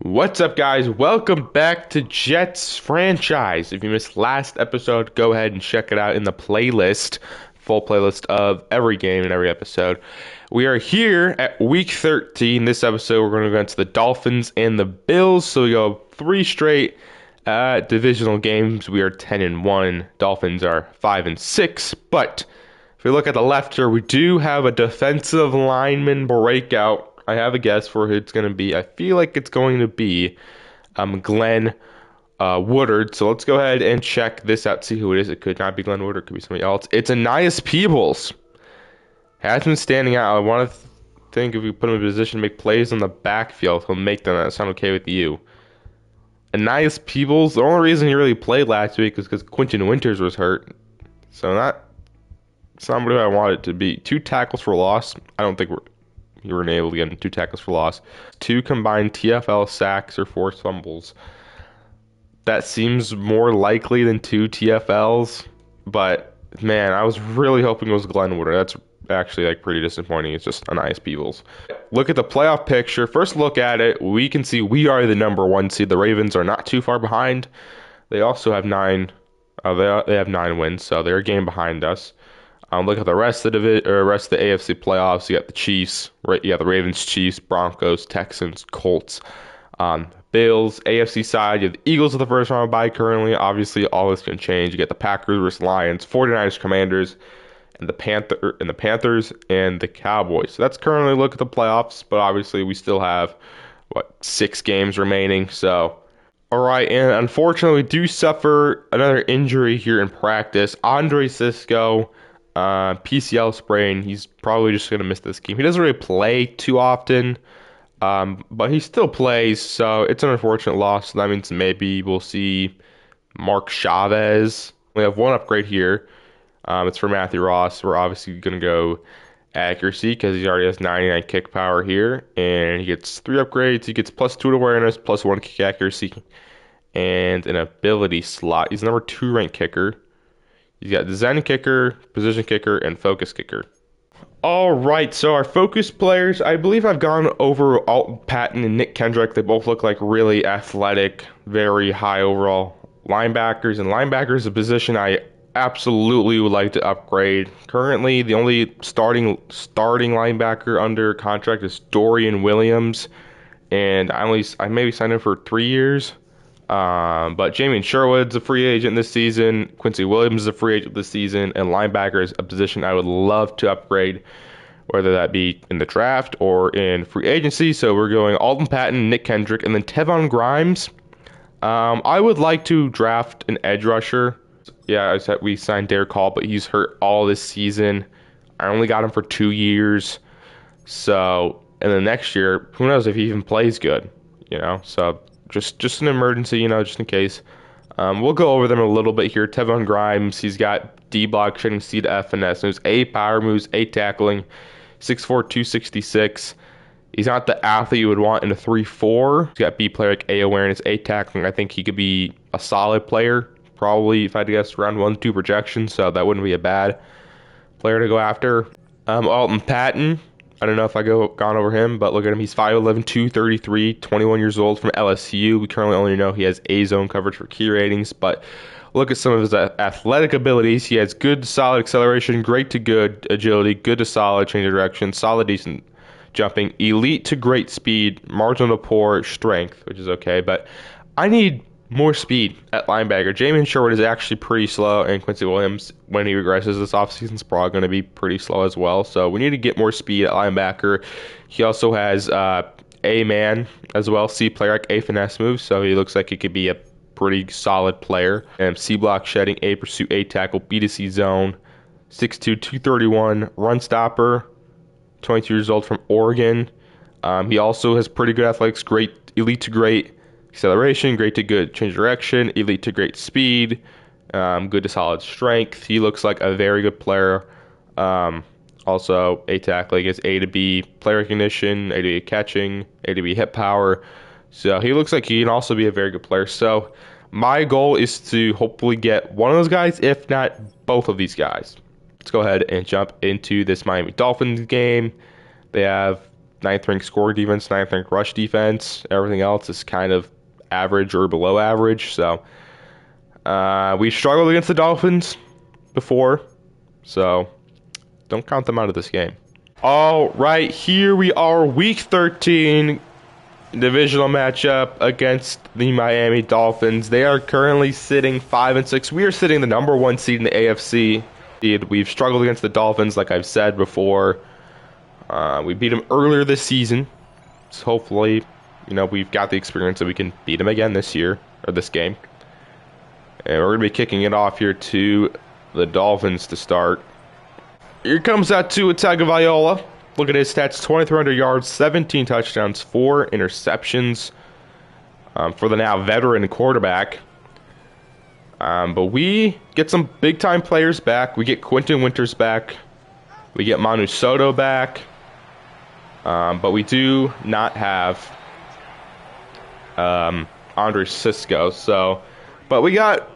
What's up, guys? Welcome back to Jets franchise. If you missed last episode, go ahead and check it out in the playlist, full playlist of every game and every episode. We are here at week 13. This episode, we're going to go into the Dolphins and the Bills. So we go three straight divisional games. We are 10-1. Dolphins are 5-6. But if we look at the left here, we do have a defensive lineman breakout. I have a guess for who it's going to be. I feel like it's going to be Glenn Woodard. So let's go ahead and check this out, see who it is. It could not be Glenn Woodard. It could be somebody else. It's Anais Peebles. Has been standing out. I want to think if we put him in a position to make plays on the backfield, he'll make them. That sound okay with you? Anais Peebles, the only reason he really played last week is because Quentin Winters was hurt. So not somebody I want it to be. 2 tackles for loss. I don't think you were able to get 2 tackles for loss. 2 combined TFL sacks or forced fumbles. That seems more likely than 2 TFLs. But, man, I was really hoping it was Glenn Woodard. That's actually pretty disappointing. It's just Anais Peebles. Look at the playoff picture. First look at it. We can see we are the number 1 seed. The Ravens are not too far behind. They also have 9. They have 9 wins, so they're a game behind us. Look at the rest of the AFC playoffs. You got the Chiefs, right? You got the Ravens, Chiefs, Broncos, Texans, Colts, Bills. AFC side, you have the Eagles of the first round bye currently. Obviously, all this can change. You get the Packers versus Lions, 49ers, Commanders, and the Panthers and the Cowboys. So that's currently look at the playoffs, but obviously we still have 6 games remaining. So. All right, and unfortunately, we do suffer another injury here in practice. Andre Cisco. PCL sprain. He's probably just going to miss this game. He doesn't really play too often, but he still plays, so it's an unfortunate loss. So that means maybe we'll see Mark Chavez. We have one upgrade here. It's for Matthew Ross. We're obviously going to go accuracy because he already has 99 kick power here, and he gets 3 upgrades. He gets +2 to awareness, +1 kick accuracy, and an ability slot. He's number 2 ranked kicker. He's got design kicker, position kicker, and focus kicker. All right, so our focus players, I believe I've gone over Alton Patton and Nick Kendrick. They both look like really athletic, very high overall linebackers. And linebackers is a position I absolutely would like to upgrade. Currently, the only starting linebacker under contract is Dorian Williams, and I maybe signed him for 3 years. But Jamien Sherwood's a free agent this season. Quincy Williams is a free agent this season. And linebacker is a position I would love to upgrade, whether that be in the draft or in free agency. So we're going Alton Patton, Nick Kendrick, and then Tevon Grimes. I would like to draft an edge rusher. Yeah, I said we signed Derek Hall, but he's hurt all this season. I only got him for 2 years. So, and then next year, who knows if he even plays good, So just an emergency, just in case. We'll go over them a little bit here. Tevon Grimes, he's got D-block, shooting C to F and S. There's 8 power moves, 8 tackling, 6'4", 266. He's not the athlete you would want in a 3-4. He's got B player like A awareness, A tackling. I think he could be a solid player. Probably, if I had to guess, around 1-2 projection. So that wouldn't be a bad player to go after. Alton Patton. I don't know if gone over him, but look at him. He's 5'11", 233, 21 years old from LSU. We currently only know he has A-zone coverage for key ratings, but look at some of his athletic abilities. He has good, solid acceleration, great to good agility, good to solid change of direction, solid, decent jumping, elite to great speed, marginal to poor strength, which is okay, but I need more speed at linebacker. Jamien Sherwood is actually pretty slow, and Quincy Williams, when he regresses this offseason, is probably going to be pretty slow as well. So we need to get more speed at linebacker. He also has A-man as well, C player, like A finesse moves, so he looks like he could be a pretty solid player. And C block shedding, A pursuit, A tackle, B to C zone, 6'2", 231, run stopper, 22 years old from Oregon. He also has pretty good athletics, great elite to great acceleration, great to good change direction, elite to great speed, good to solid strength. He looks like a very good player. Also, A tackling is A to B play recognition, A to B catching, A to B hip power. So he looks like he can also be a very good player. So my goal is to hopefully get one of those guys, if not both of these guys. Let's go ahead and jump into this Miami Dolphins game. They have ninth ranked score defense, ninth ranked rush defense. Everything else is kind of average or below average. So we struggled against the Dolphins before, so don't count them out of this game. All right, here we are, Week 13 divisional matchup against the Miami Dolphins. They are currently sitting 5-6. We are sitting the number 1 seed in the AFC. We've struggled against the Dolphins, like I've said before. We beat them earlier this season, so hopefully, we've got the experience that we can beat them again this year, or this game. And we're going to be kicking it off here to the Dolphins to start. Here comes that Tua Tagovailoa. Look at his stats, 2,300 yards, 17 touchdowns, 4 interceptions for the now veteran quarterback. But we get some big-time players back. We get Quentin Winters back. We get Manu Soto back. But we do not have Andre Cisco. But we got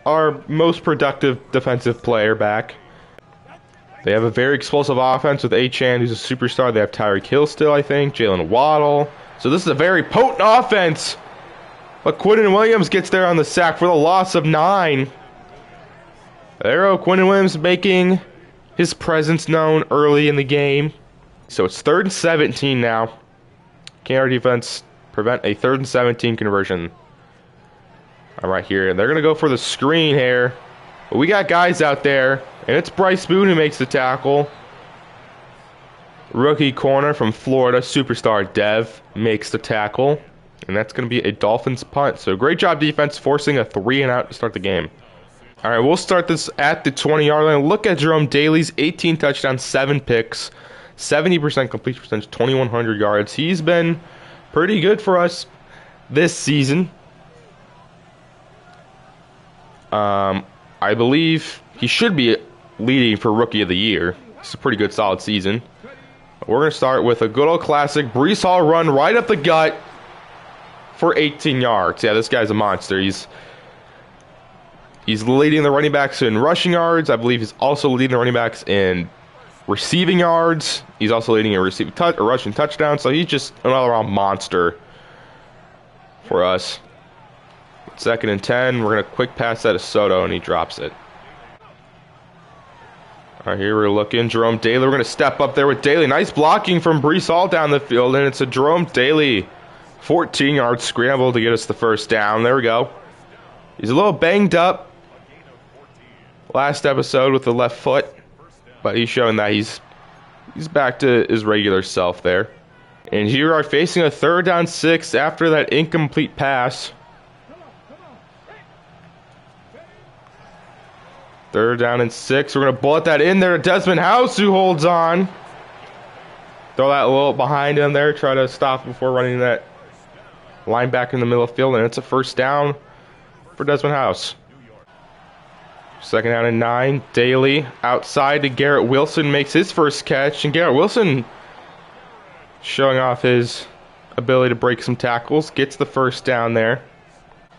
our most productive defensive player back. They have a very explosive offense with Achane, who's a superstar. They have Tyreek Hill still, I think. Jalen Waddle. So this is a very potent offense. But Quinton Williams gets there on the sack for the loss of 9. There, Quinton Williams making his presence known early in the game. So it's 3rd and 17 now. Can our defense prevent a 3rd and 17 conversion? All right, here. They're going to go for the screen here. But we got guys out there. And it's Bryce Boone who makes the tackle. Rookie corner from Florida, superstar Dev, makes the tackle. And that's going to be a Dolphins punt. So great job defense, forcing a 3-and-out to start the game. All right, we'll start this at the 20-yard line. Look at Jerome Daly's 18 touchdowns, 7 picks, 70% completion percentage, 2,100 yards. He's been pretty good for us this season. I believe he should be leading for Rookie of the Year. It's a pretty good, solid season. We're going to start with a good old classic Breece Hall run right up the gut for 18 yards. Yeah, this guy's a monster. He's leading the running backs in rushing yards. I believe he's also leading the running backs in receiving yards. He's also leading in rushing touchdowns. So he's just an all-around monster for us. 2nd and 10. We're going to quick pass that to Soto, and he drops it. All right, here we're looking. Jerome Daly. We're going to step up there with Daly. Nice blocking from Breece Hall down the field, and it's a Jerome Daly 14-yard scramble to get us the first down. There we go. He's a little banged up last episode with the left foot, but he's showing that he's back to his regular self there. And here we are facing a 3rd down 6 after that incomplete pass. 3rd down and 6. We're going to bullet that in there to Desmond House, who holds on. Throw that a little behind him there. Try to stop before running that line back in the middle of the field. And it's a 1st down for Desmond House. 2nd down and 9. Daly outside to Garrett Wilson. Makes his first catch. And Garrett Wilson showing off his ability to break some tackles. Gets the 1st down there.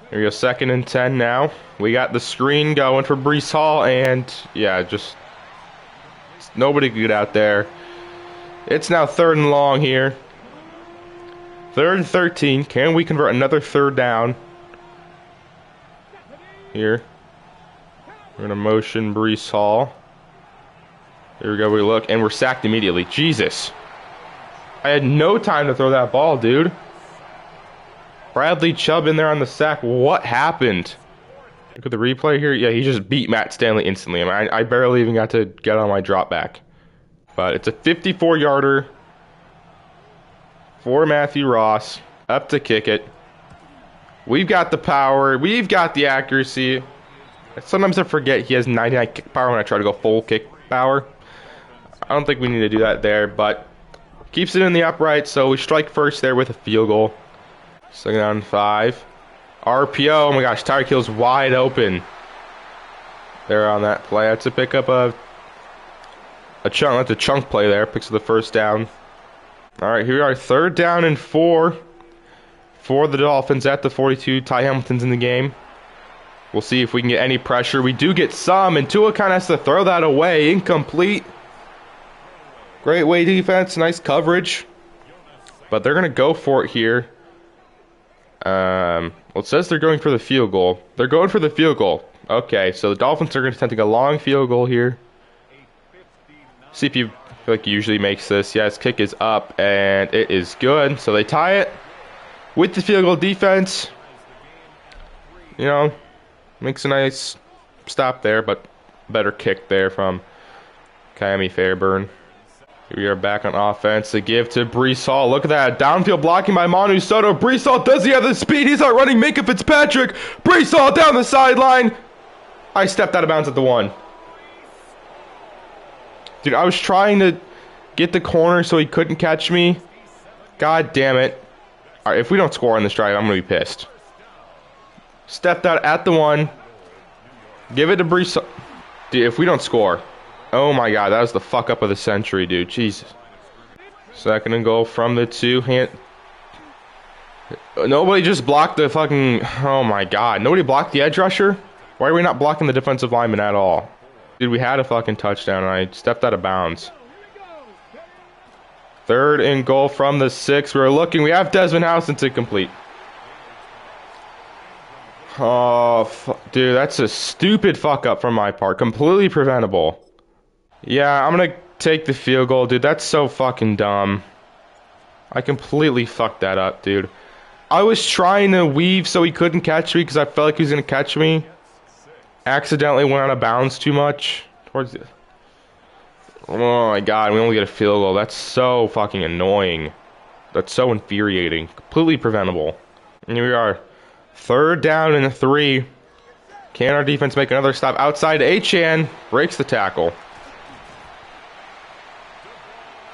Here we go, 2nd and 10 now. We got the screen going for Breece Hall, and yeah, just nobody good out there. It's now 3rd and long here. 3rd and 13. Can we convert another 3rd down? Here. We're going to motion Breece Hall. Here we go, we look, and we're sacked immediately. Jesus. I had no time to throw that ball, dude. Bradley Chubb in there on the sack. What happened? Look at the replay here. Yeah, he just beat Matt Stanley instantly. I mean, I barely even got to get on my drop back. But it's a 54-yarder for Matthew Ross. Up to kick it. We've got the power. We've got the accuracy. Sometimes I forget he has 99 kick power when I try to go full kick power. I don't think we need to do that there, but keeps it in the upright, so we strike first there with a field goal. 2nd down and 5. RPO. Oh my gosh, Tyreek Hill's wide open there on that play. That's a pickup of a chunk. That's a chunk play there. Picks up the 1st down. All right, here we are. 3rd down and 4 for the Dolphins at the 42. Ty Hamilton's in the game. We'll see if we can get any pressure. We do get some, and Tua kind of has to throw that away. Incomplete. Great way defense. Nice coverage. But they're going to go for it here. Well, it says they're going for the field goal. They're going for the field goal. Okay, so the Dolphins are going to attempt a long field goal here. CPU, I feel like, usually makes this. Yeah, his kick is up, and it is good. So they tie it with the field goal defense. You know, makes a nice stop there, but better kick there from Kaimi Fairburn. We are back on offense. The give to Breece Hall. Look at that. Downfield blocking by Manu Soto. Breece Hall, does he have the speed? He's not running. Minka Fitzpatrick. Breece Hall down the sideline. I stepped out of bounds at the 1. Dude, I was trying to get the corner so he couldn't catch me. God damn it. All right, if we don't score on this drive, I'm going to be pissed. Stepped out at the 1. Give it to Breece Hall. Dude, if we don't score... Oh my god, that was the fuck up of the century, dude. Jesus. Second and goal from the 2. Nobody just blocked the fucking... Oh my god. Nobody blocked the edge rusher? Why are we not blocking the defensive lineman at all? Dude, we had a fucking touchdown and I stepped out of bounds. Third and goal from the 6. We're looking. We have Desmond House. It's incomplete. Oh, dude, that's a stupid fuck up from my part. Completely preventable. Yeah, I'm gonna take the field goal, dude. That's so fucking dumb. I completely fucked that up, dude. I was trying to weave so he couldn't catch me because I felt like he was gonna catch me. Accidentally went out of bounds too much. Towards the... Oh my god, we only get a field goal. That's so fucking annoying. That's so infuriating. Completely preventable. And here we are. Third down and 3. Can our defense make another stop outside? Achane breaks the tackle.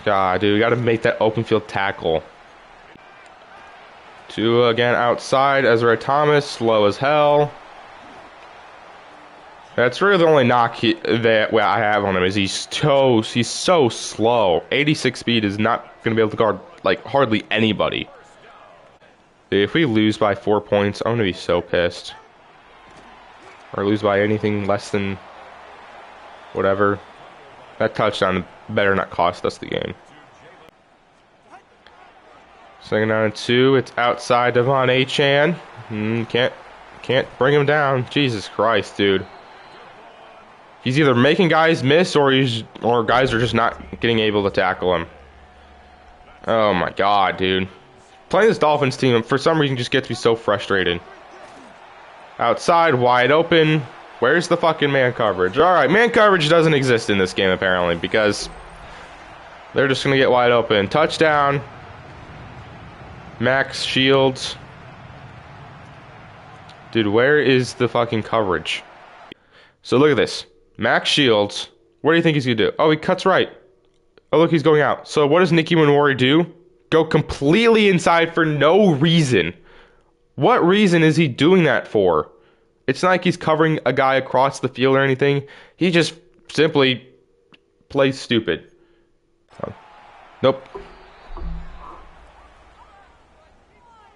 God, dude, we got to make that open field tackle. 2 again outside. Ezra Thomas, slow as hell. That's really the only knock that I have on him is he's so slow. 86 speed is not going to be able to guard like hardly anybody. If we lose by 4 points, I'm going to be so pissed. Or lose by anything less than whatever. That touchdown better not cost us the game. Second down and 2. It's outside Devon Achane. Can't bring him down. Jesus Christ, dude. He's either making guys miss or guys are just not getting able to tackle him. Oh my god, dude. Playing this Dolphins team for some reason just gets me so frustrated. Outside, wide open. Where's the fucking man coverage? Alright, man coverage doesn't exist in this game apparently because they're just going to get wide open. Touchdown. Max Shields. Dude, where is the fucking coverage? So look at this. Max Shields. What do you think he's going to do? Oh, he cuts right. Oh, look, he's going out. So what does Nicky Manwari do? Go completely inside for no reason. What reason is he doing that for? It's not like he's covering a guy across the field or anything. He just simply plays stupid. Oh. Nope.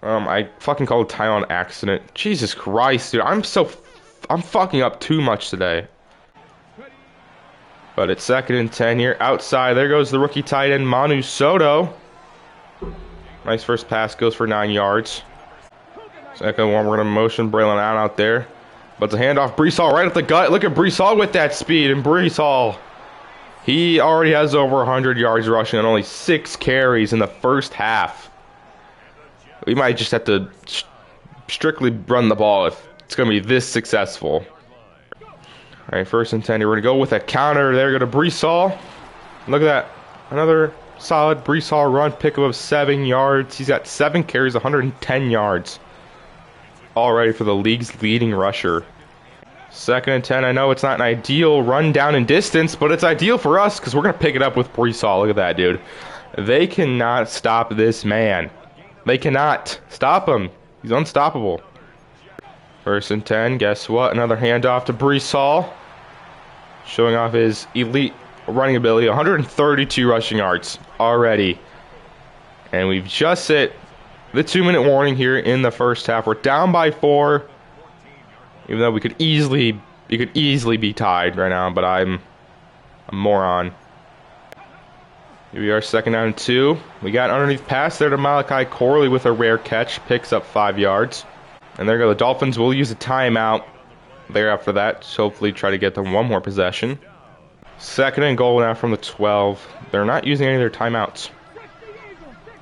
I fucking called time on accident. Jesus Christ, dude. I'm fucking up too much today. But it's 2nd and 10 here. Outside, there goes the rookie tight end, Manu Soto. Nice first pass, goes for 9 yards. Second one, we're going to motion Braylon out there. But the handoff, Breece Hall right at the gut. Look at Breece Hall with that speed. And Breece Hall, he already has over 100 yards rushing on only 6 carries in the first half. We might just have to strictly run the ball if it's going to be this successful. All right, 1st and 10. We're going to go with a counter. There, go to Breece Hall. Look at that. Another solid Breece Hall run, pickup of 7 yards. He's got 7 carries, 110 yards. Already for the league's leading rusher. 2nd and 10. I know it's not an ideal run down in distance, but it's ideal for us because we're going to pick it up with Breece Hall. Look at that, dude. They cannot stop this man. They cannot stop him. He's unstoppable. 1st and 10. Guess what? Another handoff to Breece Hall. Showing off his elite running ability. 132 rushing yards already. And we've just hit the 2-minute warning here in the first half. We're down by 4. Even though we could easily be tied right now, but I'm a moron. Here we are, 2nd down and 2. We got underneath pass there to Malachi Corley with a rare catch. Picks up 5 yards. And there you go. The Dolphins will use a timeout there after that. So hopefully try to get them one more possession. 2nd and goal now from the 12. They're not using any of their timeouts.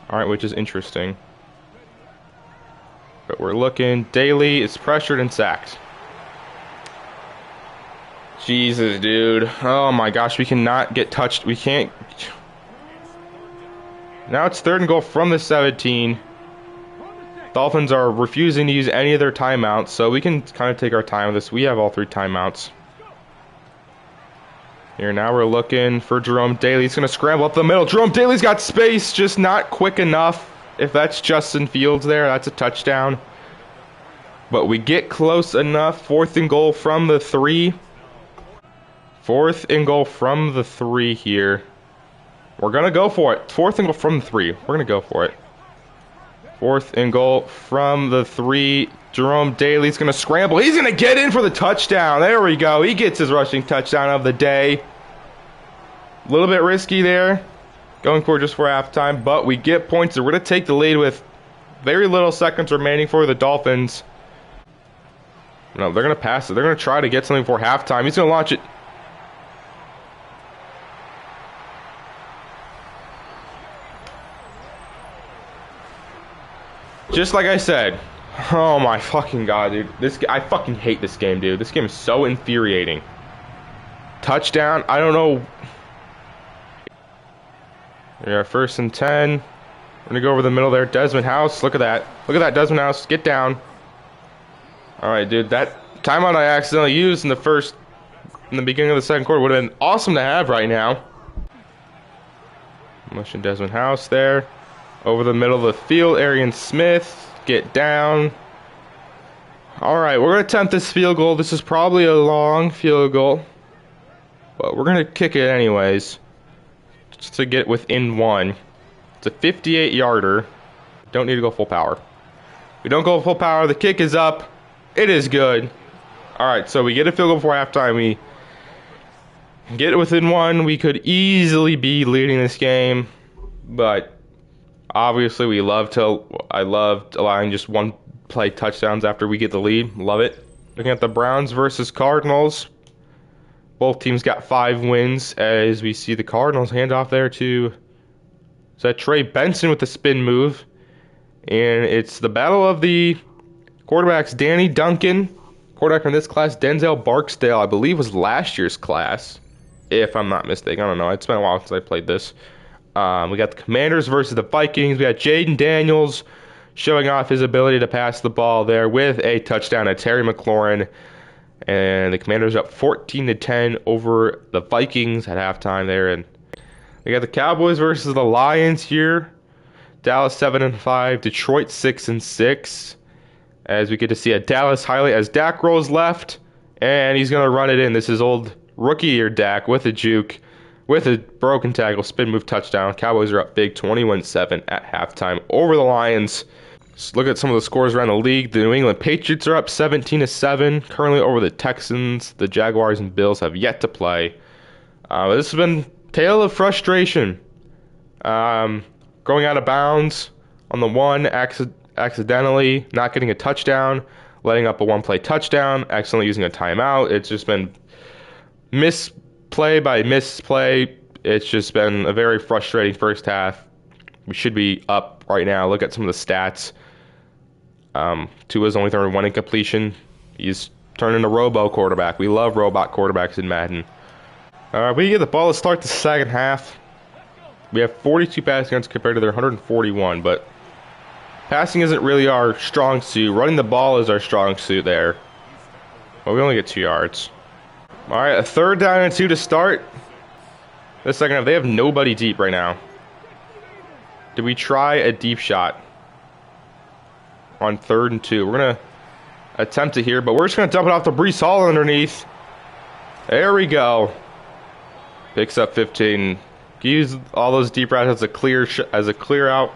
Alright, which is interesting. But we're looking. Daly is pressured and sacked. Jesus, dude. Oh my gosh, we cannot get touched. We can't. Now it's 3rd and goal from the 17. Dolphins are refusing to use any of their timeouts, so we can kind of take our time with this. We have all 3 timeouts. Here, now we're looking for Jerome Daly. He's going to scramble up the middle. Jerome Daly's got space, just not quick enough. If that's Justin Fields there, that's a touchdown. But we get close enough. 4th and goal from the 3. 4th and goal from the 3 here. We're going to go for it. 4th and goal from the 3. We're going to go for it. 4th and goal from the 3. Jerome Daly's going to scramble. He's going to get in for the touchdown. There we go. He gets his rushing touchdown of the day. A little bit risky there. Going for it just for halftime. But we get points. So we're going to take the lead with very little seconds remaining for the Dolphins. No, they're going to pass it. They're going to try to get something before halftime. He's going to launch it. Just like I said. Oh my fucking god, dude. I fucking hate this game, dude. This game is so infuriating. Touchdown. I don't know. We are 1st and 10. We're gonna go over the middle there. Desmond House. Look at that. Look at that, Desmond House. Get down. Alright, dude. That timeout I accidentally used in the beginning of the 2nd quarter would have been awesome to have right now. Motion Desmond House there. Over the middle of the field, Arian Smith. Get down. Alright, we're going to attempt this field goal. This is probably a long field goal. But we're going to kick it anyways. Just to get within 1. It's a 58-yarder. Don't need to go full power. We don't go full power. The kick is up. It is good. Alright, so we get a field goal before halftime. We get it within 1. We could easily be leading this game. But obviously, I loved allowing just 1 play touchdowns after we get the lead. Love it. Looking at the Browns versus Cardinals. Both teams got 5 wins as we see the Cardinals hand off there to, is that Trey Benson with the spin move. And it's the battle of the quarterbacks. Danny Duncan, quarterback from this class. Denzel Barksdale, I believe, was last year's class, if I'm not mistaken. I don't know. It's been a while since I played this. We got the Commanders versus the Vikings. We got Jaden Daniels showing off his ability to pass the ball there with a touchdown at Terry McLaurin. And the Commanders up 14-10 over the Vikings at halftime there. And we got the Cowboys versus the Lions here. Dallas 7-5, Detroit 6-6. As we get to see a Dallas highlight as Dak rolls left, and he's going to run it in. This is old rookie year Dak with a juke. With a broken tackle, spin move touchdown. Cowboys are up big 21-7 at halftime over the Lions. Let's look at some of the scores around the league. The New England Patriots are up 17-7, currently over the Texans. The Jaguars and Bills have yet to play. This has been a tale of frustration. Going out of bounds on the 1, accidentally not getting a touchdown, letting up a 1-play touchdown, accidentally using a timeout. It's just been misplay by misplay. It's just been a very frustrating first half. We should be up right now. Look at some of the stats. Tua's only throwing 1 incompletion. He's turning a robo quarterback. We love robot quarterbacks in Madden. We get the ball to start the second half. We have 42 passing yards compared to their 141, but passing isn't really our strong suit. Running the ball is our strong suit there. But we only get 2 yards. All right, a 3rd down and 2 to start the second half. They have nobody deep right now. Do we try a deep shot on 3rd and 2? We're going to attempt it here, but we're just going to dump it off to Breece Hall underneath. There we go. Picks up 15. Use all those deep routes as a clear out.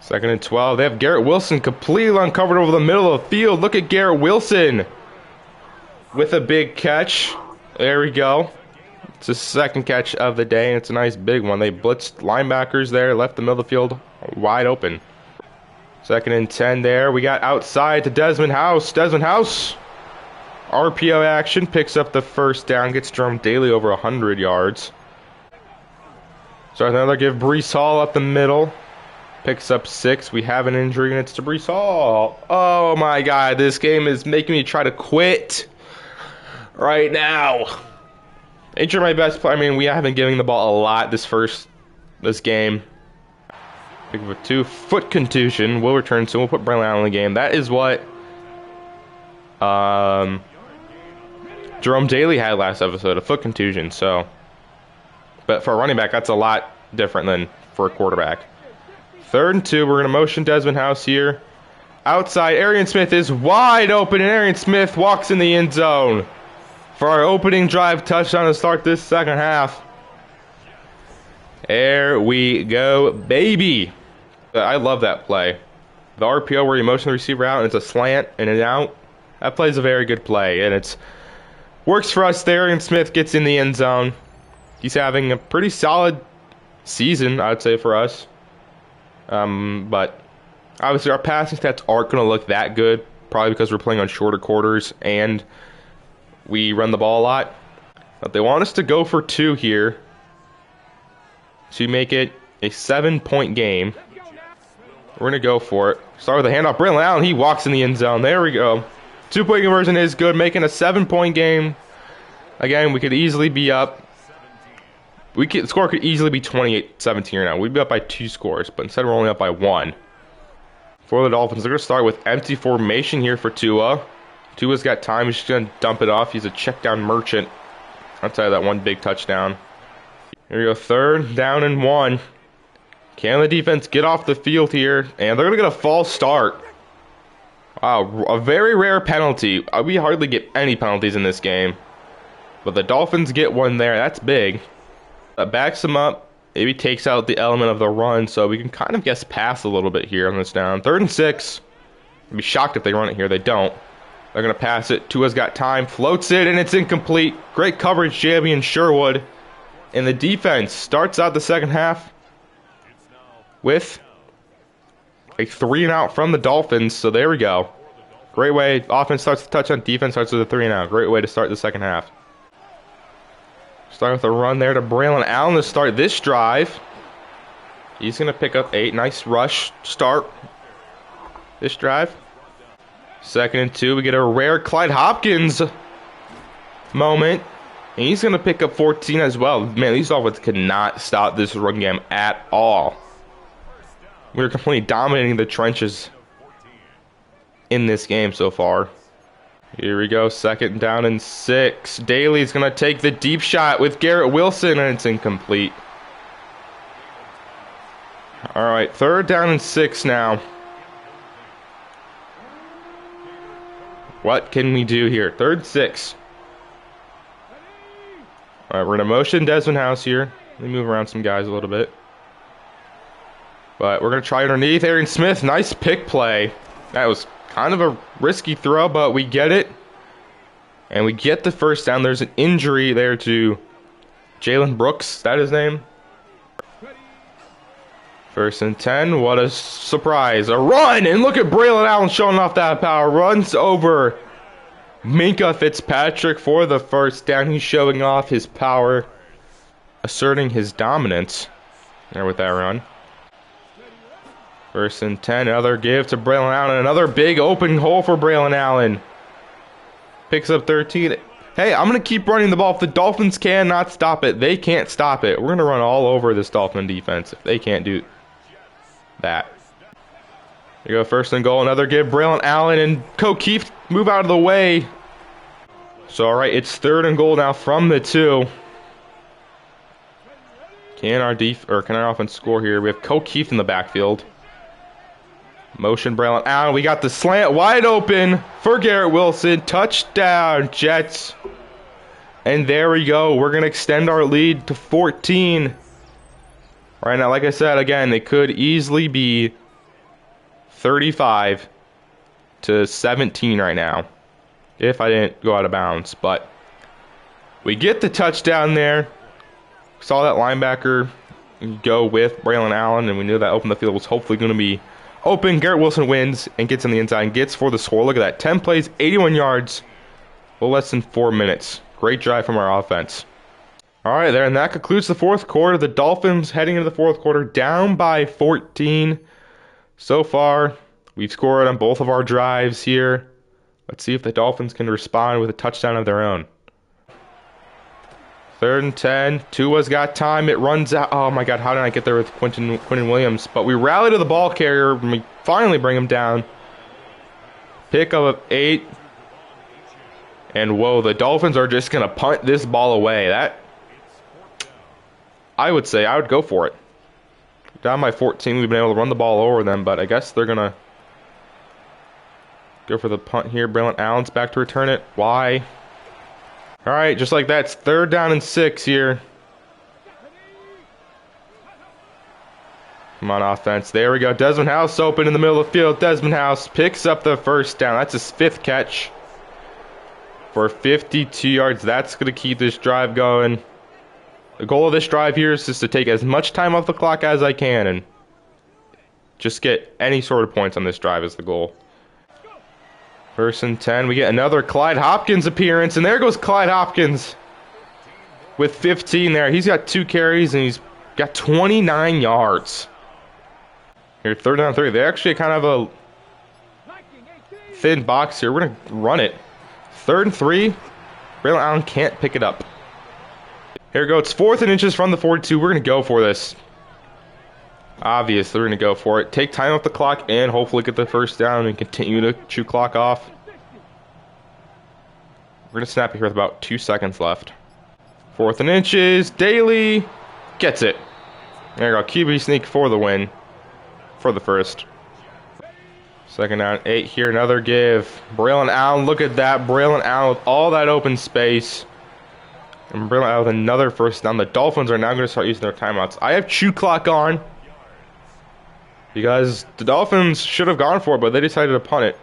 2nd and 12. They have Garrett Wilson completely uncovered over the middle of the field. Look at Garrett Wilson with a big catch. There we go. It's the second catch of the day, and it's a nice big one. They blitzed linebackers there, left the middle of the field wide open. 2nd and 10 there. We got outside to Desmond House. Desmond House. RPO action, picks up the first down, gets Jerome Daly over 100 yards. So another give Breece Hall up the middle. Picks up 6. We have an injury, and it's to Breece Hall. Oh my God, this game is making me try to quit right now. Injured my best player. I mean, we haven't given the ball a lot this game. Pick up a 2-foot contusion. Will return soon. We'll put Braylon Allen in the game. That is what Jerome Daly had last episode, a foot contusion. So, but for a running back, that's a lot different than for a quarterback. 3rd and 2. We're going to motion Desmond House here. Outside, Arian Smith is wide open, and Arian Smith walks in the end zone for our opening drive touchdown to start this second half. There we go, baby. I love that play. The RPO where you motion the receiver out, and it's a slant and an out. That play is a very good play, and it's works for us there. Arian Smith gets in the end zone. He's having a pretty solid season, I'd say, for us. But obviously our passing stats aren't going to look that good, probably because we're playing on shorter quarters and we run the ball a lot. But they want us to go for 2 here to make it a 7-point game. We're going to go for it. Start with a handoff. Braylon Allen, he walks in the end zone. There we go. 2-point conversion is good, making a 7-point game. Again, we could easily be up. The score could easily be 28-17 right now. We'd be up by 2 scores, but instead we're only up by 1. For the Dolphins, they're going to start with empty formation here for Tua. Tua's got time. He's just going to dump it off. He's a check down merchant. Outside of that one big touchdown. Here we go. 3rd down and 1. Can the defense get off the field here? And they're going to get a false start. Wow, a very rare penalty. We hardly get any penalties in this game. But the Dolphins get one there. That's big. That backs them up. Maybe takes out the element of the run, so we can kind of guess pass a little bit here on this down. 3rd and 6. I'd be shocked if they run it here. They don't. They're going to pass it. Tua's got time. Floats it, and it's incomplete. Great coverage, JB and Sherwood. And the defense starts out the second half with a 3-and-out from the Dolphins. So there we go. Great way. Offense starts to touch on defense, starts with a 3-and-out. Great way to start the second half. Start with a run there to Braylon Allen to start this drive. He's going to pick up 8. Nice rush start this drive. 2nd and 2. We get a rare Clyde Hopkins moment. And he's going to pick up 14 as well. Man, these Dolphins could not stop this run game at all. We were completely dominating the trenches in this game so far. Here we go, 2nd down and 6. Daly's going to take the deep shot with Garrett Wilson, and it's incomplete. All right, 3rd down and 6 now. What can we do here? 3rd and 6. All right, we're going to motion Desmond House here. Let me move around some guys a little bit. But we're going to try underneath. Arian Smith, nice pick play. That was kind of a risky throw, but we get it. And we get the first down. There's an injury there to Jalen Brooks. Is that his name? 1st and 10. What a surprise. A run! And look at Braylon Allen showing off that power. Runs over Minkah Fitzpatrick for the first down. He's showing off his power, asserting his dominance there with that run. 1st and 10, another give to Braylon Allen. Another big open hole for Braylon Allen. Picks up 13. Hey, I'm going to keep running the ball. If the Dolphins cannot stop it, they can't stop it. We're going to run all over this Dolphin defense if they can't do that. Here you go, 1st and goal. Another give. Braylon Allen and Keith move out of the way. So, all right, it's 3rd and goal now from the 2. Can our offense score here? We have Keith in the backfield. Motion Braylon Allen. We got the slant wide open for Garrett Wilson. Touchdown, Jets. And there we go. We're going to extend our lead to 14. Right now, like I said, again, it could easily be 35 to 17 right now if I didn't go out of bounds. But We get the touchdown there. Saw that linebacker go with Braylon Allen, and we knew that open the field was hopefully going to be open. Garrett Wilson wins and gets on the inside and gets for the score. Look at that. 10 plays, 81 yards, well, less than 4 minutes. Great drive from our offense. All right, there, and that concludes the fourth quarter. The Dolphins heading into the fourth quarter down by 14. So far, we've scored on both of our drives here. Let's see if the Dolphins can respond with a touchdown of their own. 3rd and 10. Tua's got time. It runs out. Oh my God, how did I get there with Quinton Williams? But we rally to the ball carrier. And we finally bring him down. Pickup of 8. And whoa, the Dolphins are just going to punt this ball away. That, I would say, I would go for it. Down by 14, we've been able to run the ball over them, but I guess they're going to go for the punt here. Braylon Allen's back to return it. Why? All right, just like that, it's 3rd down and 6 here. Come on, offense. There we go. Desmond House open in the middle of the field. Desmond House picks up the 1st down. That's his 5th catch for 52 yards. That's going to keep this drive going. The goal of this drive here is just to take as much time off the clock as I can and just get any sort of points on this drive is the goal. 1st and 10. We get another Clyde Hopkins appearance, and there goes Clyde Hopkins with 15 there. He's got 2 carries, and he's got 29 yards. Here, 3rd down 3. They're actually kind of a thin box here. We're going to run it. 3rd and 3. Braylon Allen can't pick it up. Here we go. It's 4th and inches from the 42. We're going to go for this. Obviously, we're going to go for it. Take time off the clock and hopefully get the 1st down and continue to chew clock off. We're going to snap it here with about 2 seconds left. 4th and inches. Daly gets it. There we go. QB sneak for the win. For the 1st. 2nd down, 8 here. Another give. Braylon Allen. Look at that. Braylon Allen with all that open space. And Braylon Allen with another 1st down. The Dolphins are now going to start using their timeouts. I have chew clock on. Because the Dolphins should have gone for it, but they decided to punt it.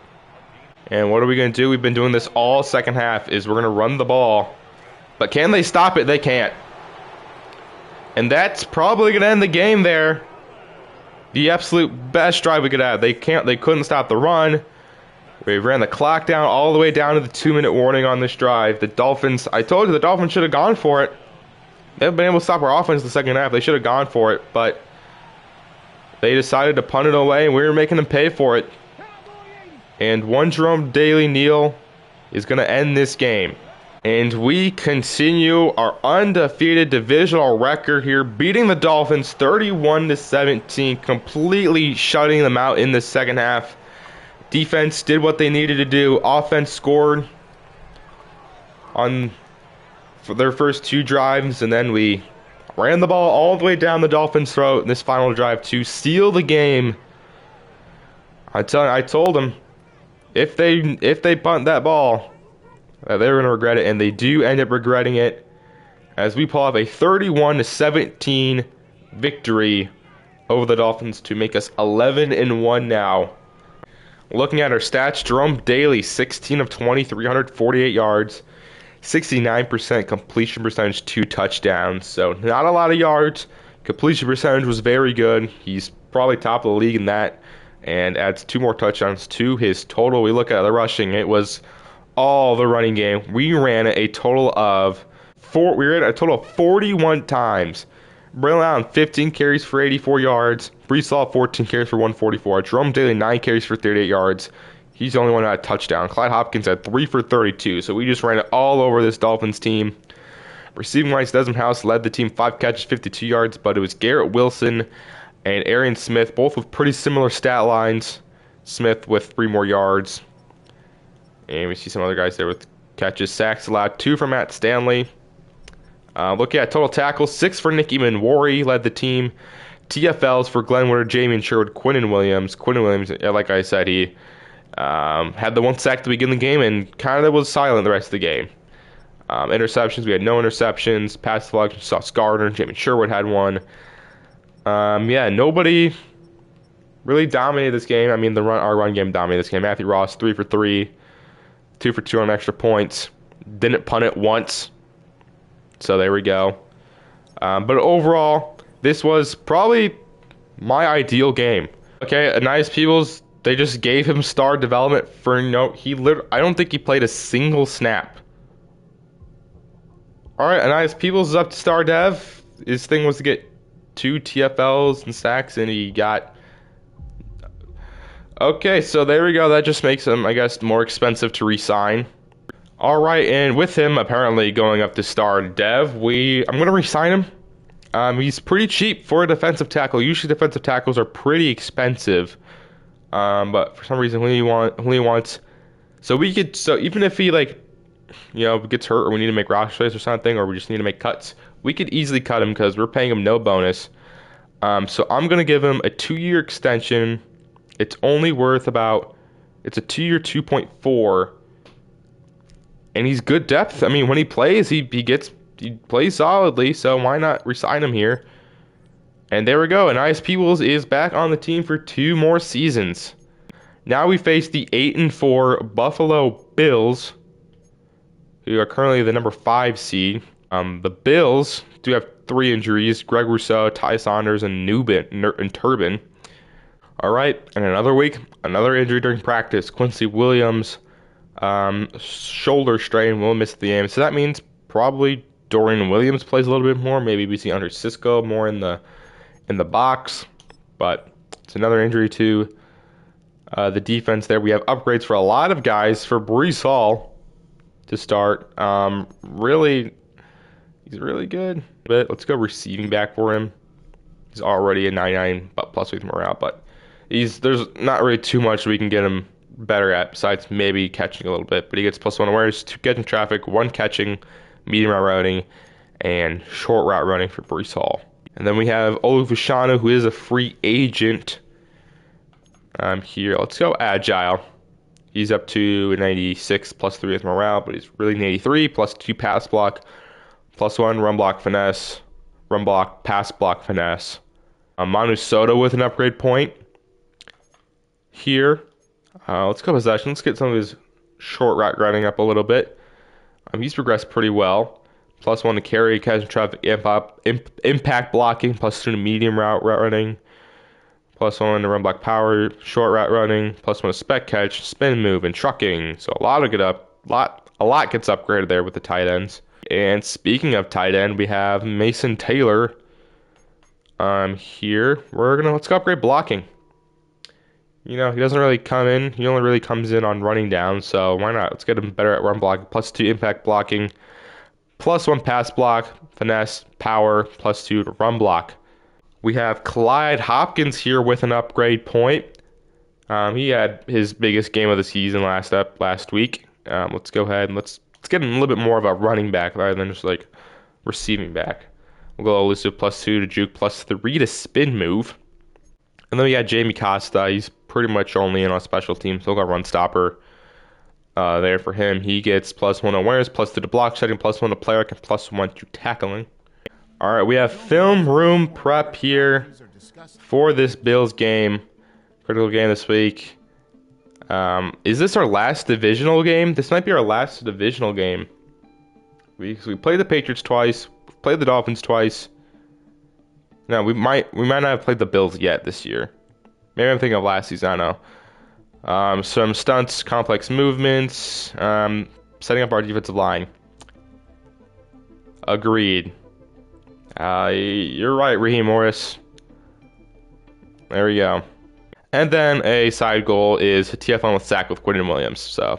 And what are we going to do? We've been doing this all second half, is we're going to run the ball. But can they stop it? They can't. And that's probably going to end the game there. The absolute best drive we could have. They couldn't stop the run. We ran the clock down all the way down to the 2-minute warning on this drive. The Dolphins, I told you, the Dolphins should have gone for it. They've been able to stop our offense in the second half. They should have gone for it, but they decided to punt it away, and we were making them pay for it. And one Jerome Daly kneel is going to end this game. And we continue our undefeated divisional record here, beating the Dolphins 31-17, completely shutting them out in the second half. Defense did what they needed to do. Offense scored for their first 2 drives, and then we ran the ball all the way down the Dolphins' throat in this final drive to seal the game. I told them if they punt that ball, they were going to regret it, and they do end up regretting it as we pull off a 31-17 victory over the Dolphins to make us 11-1 now. Looking at our stats, Jerome Daly, 16 of 20, 348 yards, 69% completion percentage, 2 touchdowns. So not a lot of yards. Completion percentage was very good. He's probably top of the league in that, and adds 2 more touchdowns to his total. We look at the rushing. It was all the running game. We ran a total of 41 times. Braylon Allen, 15 carries for 84 yards. Brees Hall, 14 carries for 144. Jerome Daly, 9 carries for 38 yards. He's the only one who had a touchdown. Clyde Hopkins had 3 for 32. So we just ran it all over this Dolphins team. Receiving-wise, Desmond House led the team, 5 catches, 52 yards. But it was Garrett Wilson and Arian Smith, both with pretty similar stat lines. Smith with 3 more yards. And we see some other guys there with catches. Sacks allowed, 2 for Matt Stanley. Looking at total tackles, 6 for Nick Eamon-Wari led the team. TFLs for Glenn Woodard, Jamie Sherwood, Quinton Williams. Quinton Williams, like I said, he had the 1 sack at the beginning of the game and kind of was silent the rest of the game. Interceptions, we had no interceptions. Pass deflections, Sauce Gardner, Jamie Sherwood had 1. Nobody really dominated this game. I mean, our run game dominated this game. Matthew Ross, 3 for 3, 2 for 2 on extra points. Didn't punt it once. So there we go. But overall, this was probably my ideal game. Okay, Anais Peebles, they just gave him star development for I don't think he played a single snap. Alright, Anais Peebles is up to star dev. His thing was to get 2 TFLs and sacks, and he got... Okay, so there we go. That just makes him, I guess, more expensive to re-sign. Alright, and with him apparently going up to star dev, I'm going to re-sign him. He's pretty cheap for a defensive tackle. Usually defensive tackles are pretty expensive. But for some reason, he wants... So even if he, like, gets hurt or we need to make roster space or something, or we just need to make cuts, we could easily cut him because we're paying him no bonus. So I'm going to give him a 2-year extension. It's only worth it's a 2-year 2.4. And he's good depth. I mean, when he plays, he plays solidly, so why not re-sign him here? And there we go. And Anais Peebles is back on the team for 2 more seasons. Now we face the 8-4 Buffalo Bills, who are currently the number 5 seed. The Bills do have 3 injuries: Greg Rousseau, Ty Saunders, and Turbin. All right, and another week, another injury during practice. Quincy Williams, shoulder strain, will miss the game. So that means probably Dorian Williams plays a little bit more. Maybe we see Under Cisco more in the box. But it's another injury to the defense there. We have upgrades for a lot of guys. For Breece Hall to start. He's really good. But let's go receiving back for him. He's already a 99 plus with morale, but there's not really too much we can get him better at besides maybe catching a little bit. But he gets +1 awareness, 2 catching traffic, 1 catching, medium route running, and short route running for Breece Hall. And then we have Olufushanu, who is a free agent. Here, let's go agile. He's up to 96 +3 with morale, but he's really an 83 +2 pass block, +1 run block finesse, run block pass block finesse. Manu Soto with an upgrade point. Here, let's go possession. Let's get some of his short route running up a little bit. He's progressed pretty well. +1 to carry, catch traffic, impact blocking, +2 to medium route running, +1 to run block power, short route running, +1 to spec catch, spin move, and trucking. So a lot gets upgraded there with the tight ends. And speaking of tight end, we have Mason Taylor. Here let's go upgrade blocking. He doesn't really come in. He only really comes in on running down, so why not? Let's get him better at run blocking. +2 impact blocking, +1 pass block, finesse, power, +2 to run block. We have Clyde Hopkins here with an upgrade point. He had his biggest game of the season last week. Let's go ahead and let's get him a little bit more of a running back rather than just like receiving back. We'll go elusive +2 to juke, +3 to spin move. And then we got Jamie Costa. He's pretty much only in on special teams. So we'll go run stopper there for him. He gets +1 awareness, +2 to block shedding, +1 to player, and +1 to tackling. All right, we have film room prep here for this Bills game. Critical game this week. Is this our last divisional game? This might be our last divisional game. We played the Patriots twice, played the Dolphins twice. No, we might not have played the Bills yet this year. Maybe I'm thinking of last season, I don't know. Some stunts, complex movements, setting up our defensive line. Agreed. You're right, Raheem Morris. There we go. And then a side goal is a TFL with sack with Quinton Williams. So,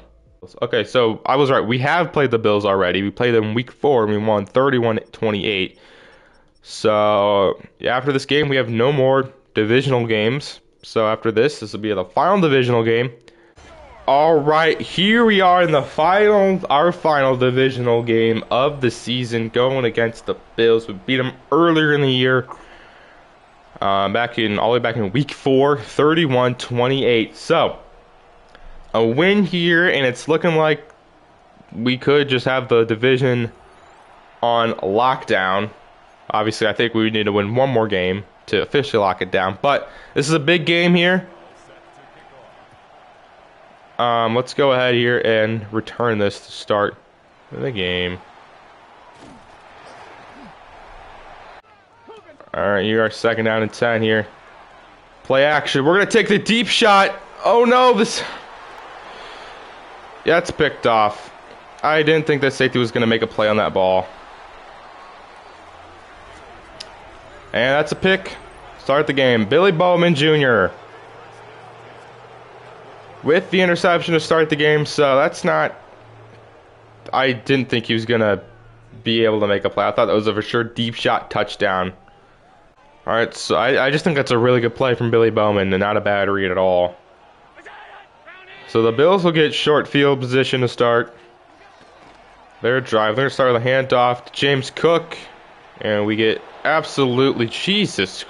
okay, so I was right. We have played the Bills already. We played them week 4 and we won 31-28. So, after this game, we have no more divisional games. So, after this will be the final divisional game. All right, here we are in our final divisional game of the season, going against the Bills. We beat them earlier in the year, all the way back in week 4, 31-28. So, a win here, and it's looking like we could just have the division on lockdown. Obviously, I think we need to win one more game to officially lock it down. But this is a big game here. Let's go ahead here and return this to start the game. All right, you are second down and 10 here. Play action. We're going to take the deep shot. Oh, no. Yeah, it's picked off. I didn't think that safety was going to make a play on that ball. And that's a pick. Start the game. Billy Bowman Jr. with the interception to start the game. So that's not... I didn't think he was going to be able to make a play. I thought that was a for sure deep shot touchdown. All right, so I just think that's a really good play from Billy Bowman and not a bad read at all. So the Bills will get short field position to start their drive. They're going to start with a handoff to James Cook. And we get absolutely... Jesus.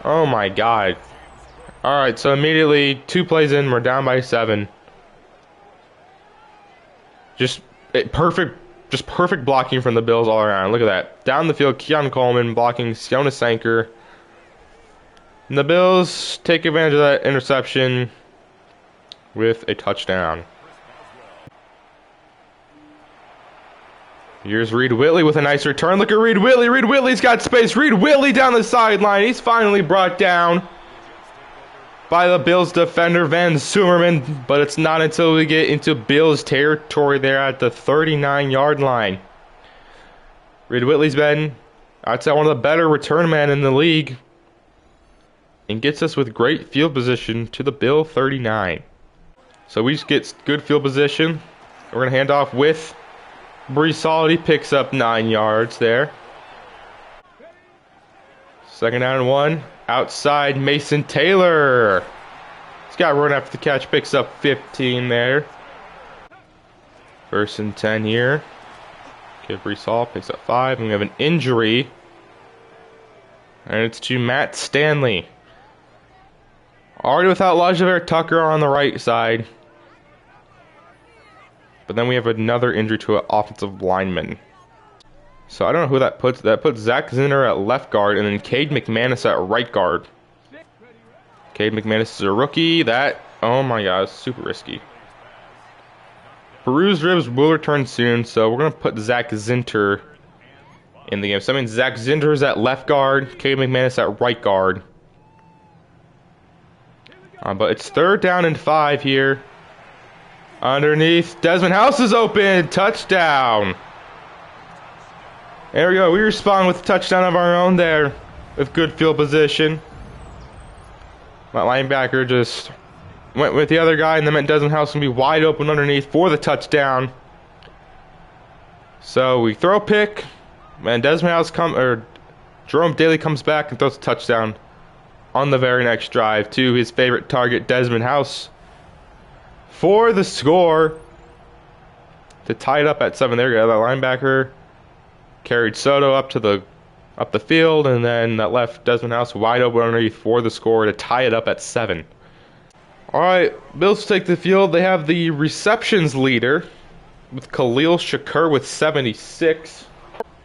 Oh, my God. All right, so immediately 2 plays in, we're down by 7. Just perfect blocking from the Bills all around. Look at that. Down the field, Keon Coleman blocking Siona Sanker. And the Bills take advantage of that interception with a touchdown. Here's Reed Whitley with a nice return. Look at Reed Whitley. Reed Whitley's got space. Reed Whitley down the sideline. He's finally brought down by the Bills defender, Van Zoomerman. But it's not until we get into Bills territory there at the 39-yard line. Reed Whitley's been, I'd say, one of the better return men in the league. And gets us with great field position to the Bill 39. So we just get good field position. We're going to hand off with Brees Hall. He picks up 9 yards there. Second down and 1. Outside, Mason Taylor. He's got run after the catch. Picks up 15 there. First and 10 here. Okay, Brees Hall picks up 5. And we have an injury. And it's to Matt Stanley. Already without Lajavere Tucker on the right side. But then we have another injury to an offensive lineman. So I don't know who that puts. That puts Zach Zinner at left guard and then Cade McManus at right guard. Cade McManus is a rookie. Oh my God, super risky. Bruised ribs will return soon, so we're going to put Zach Zinter in the game. So that means Zach Zinter is at left guard, Cade McManus at right guard. But it's 3rd down and 5 here. Underneath, Desmond House is open. Touchdown. There we go. We respond with a touchdown of our own there with good field position. My linebacker just went with the other guy, and then meant Desmond House can be wide open underneath for the touchdown. So we throw a pick, and Jerome Daly comes back and throws a touchdown on the very next drive to his favorite target, Desmond House, for the score to tie it up at 7. There you go. That linebacker carried Soto up the field, and then that left Desmond House wide open underneath for the score to tie it up at 7. All right, Bills take the field. They have the receptions leader with Khalil Shakur with 76.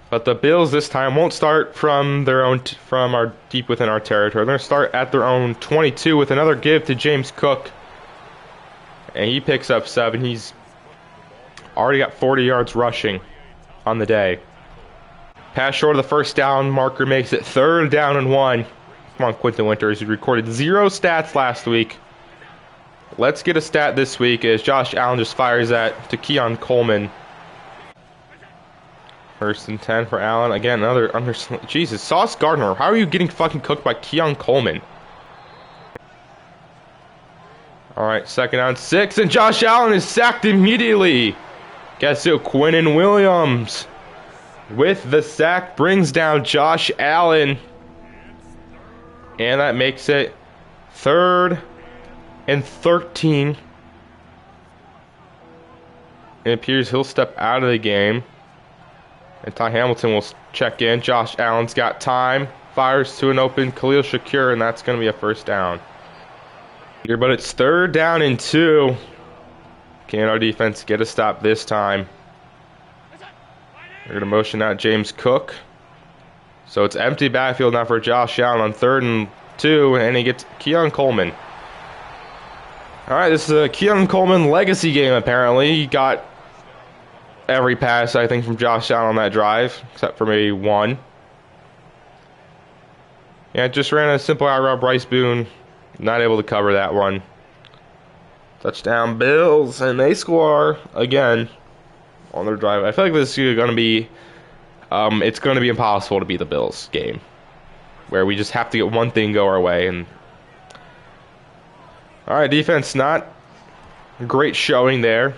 But the Bills this time won't start from our deep within our territory. They're going to start at their own 22 with another give to James Cook. And he picks up 7. He's already got 40 yards rushing on the day. Pass short of the first down marker makes it 3rd down and 1. Come on, Quentin Winters. He recorded 0 stats last week. Let's get a stat this week as Josh Allen just fires to Keon Coleman. 1st and 10 for Allen. Again, another Jesus, Sauce Gardner. How are you getting fucking cooked by Keon Coleman? All right, 2nd down 6, and Josh Allen is sacked immediately. Guess who? Quinnen Williams with the sack brings down Josh Allen. And that makes it 3rd and 13. It appears he'll step out of the game. And Ty Hamilton will check in. Josh Allen's got time. Fires to an open Khalil Shakur, and that's going to be a 1st down. Here, but it's 3rd down and 2. Can our defense get a stop this time? They're going to motion out James Cook. So it's empty backfield now for Josh Allen on 3rd and 2, and he gets Keon Coleman. All right, this is a Keon Coleman legacy game, apparently. He got every pass, I think, from Josh Allen on that drive, except for maybe one. Yeah, just ran a simple out route. Bryce Boone, not able to cover that one. Touchdown Bills, and they score again on their drive. I feel like this is going to be, it's going to be impossible to beat the Bills game, where we just have to get one thing go our way. And all right, defense, not a great showing there.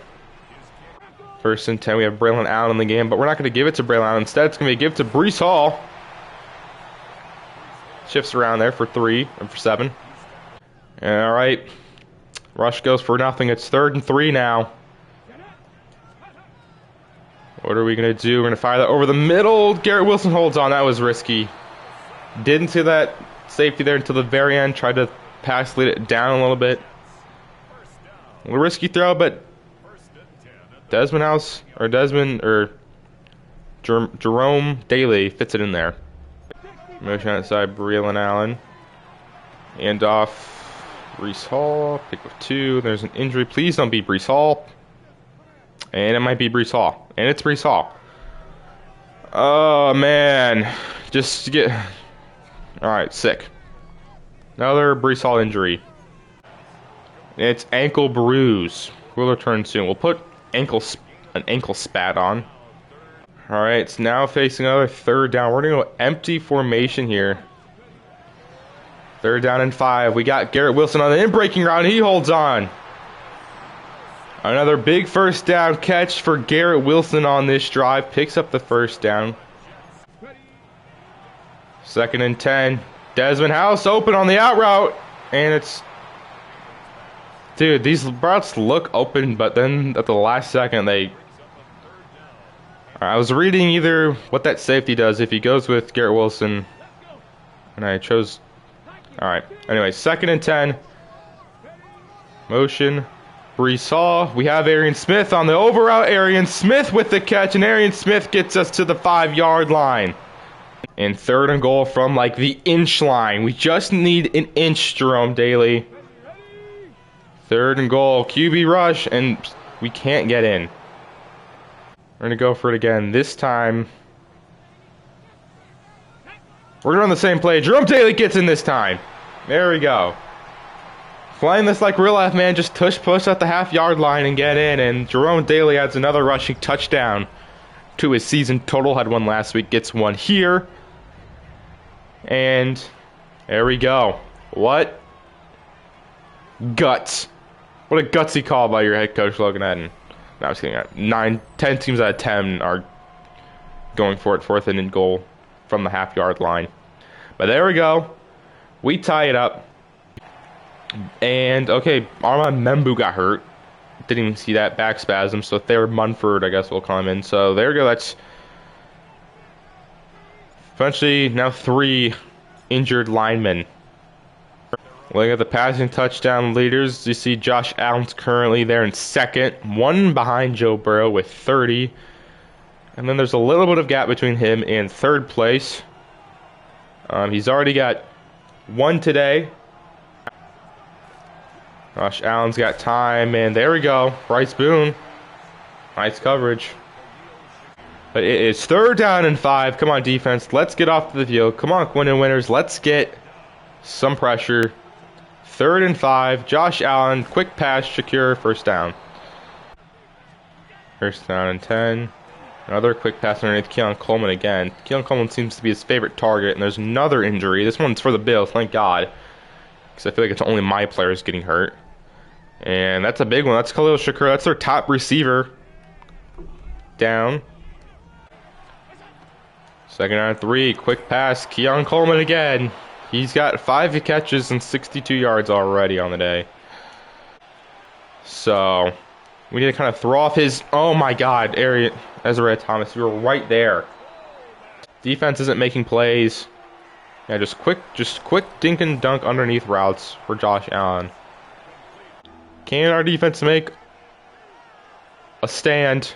1st and 10, we have Braylon Allen in the game, but we're not going to give it to Braylon Allen. Instead, it's going to be a give to Breece Hall. Shifts around there for 3 and for 7. All right. Rush goes for nothing. It's 3rd and 3 now. What are we going to do? We're going to fire that over the middle. Garrett Wilson holds on. That was risky. Didn't see that safety there until the very end. Tried to pass, lead it down a little bit. A little risky throw, but Jerome Daly fits it in there. Motion outside, Braylon Allen. And off. Breece Hall, pick of 2. There's an injury. Please don't be Breece Hall. And it might be Breece Hall. And it's Breece Hall. Oh, man. Just get... Alright, sick. Another Breece Hall injury. It's ankle bruise. Will return soon. We'll put an ankle spat on. Alright, it's now facing another 3rd down. We're going to go empty formation here. 3rd down and 5. We got Garrett Wilson on the in-breaking route. He holds on. Another big 1st down catch for Garrett Wilson on this drive. Picks up the 1st down. 2nd and 10. Desmond House open on the out route. And it's... Dude, these routes look open, but then at the last second they... I was reading either what that safety does if he goes with Garrett Wilson. And I chose... Alright, anyway, 2nd and 10. Motion. Breece Hall. We have Arian Smith on the over route. Arian Smith with the catch, and Arian Smith gets us to the 5-yard line. And 3rd and goal from like the inch line. We just need an inch, Jerome Daly. 3rd and goal. QB rush, and we can't get in. We're going to go for it again. This time... We're going to run the same play. Jerome Daly gets in this time. There we go. Playing this like real life, man. Just push at the half-yard line and get in. And Jerome Daly adds another rushing touchdown to his season total. Had one last week. Gets one here. And there we go. What? Guts. What a gutsy call by your head coach, Logan Eden. No, I was kidding. 10 teams out of 10 are going for it. 4th and goal from the half-yard line. But there we go. We tie it up. And, okay, Armand Membu got hurt. Didn't even see that back spasm. So Thayer Munford, I guess, will come in. So there we go. That's eventually now 3 injured linemen. Looking at the passing touchdown leaders, you see Josh Allen's currently there in 2nd. 1 behind Joe Burrow with 30. And then there's a little bit of gap between him and 3rd place. He's already got 1 today. Josh Allen's got time, and there we go. Bryce Boone. Nice coverage. But it is 3rd down and 5. Come on, defense. Let's get off to the field. Come on, winning winners. Let's get some pressure. 3rd and 5. Josh Allen. Quick pass. Shakir. 1st down. 1st down and 10. Another quick pass underneath Keon Coleman again. Keon Coleman seems to be his favorite target, and there's another injury. This one's for the Bills, thank God. Because I feel like it's only my players getting hurt. And that's a big one. That's Khalil Shakir. That's their top receiver. Down. 2nd and 3. Quick pass. Keon Coleman again. He's got 5 catches and 62 yards already on the day. So... we need to kind of throw off his... Oh my God, Ezra Thomas, you were right there. Defense isn't making plays. Yeah, just quick dink and dunk underneath routes for Josh Allen. Can our defense make a stand?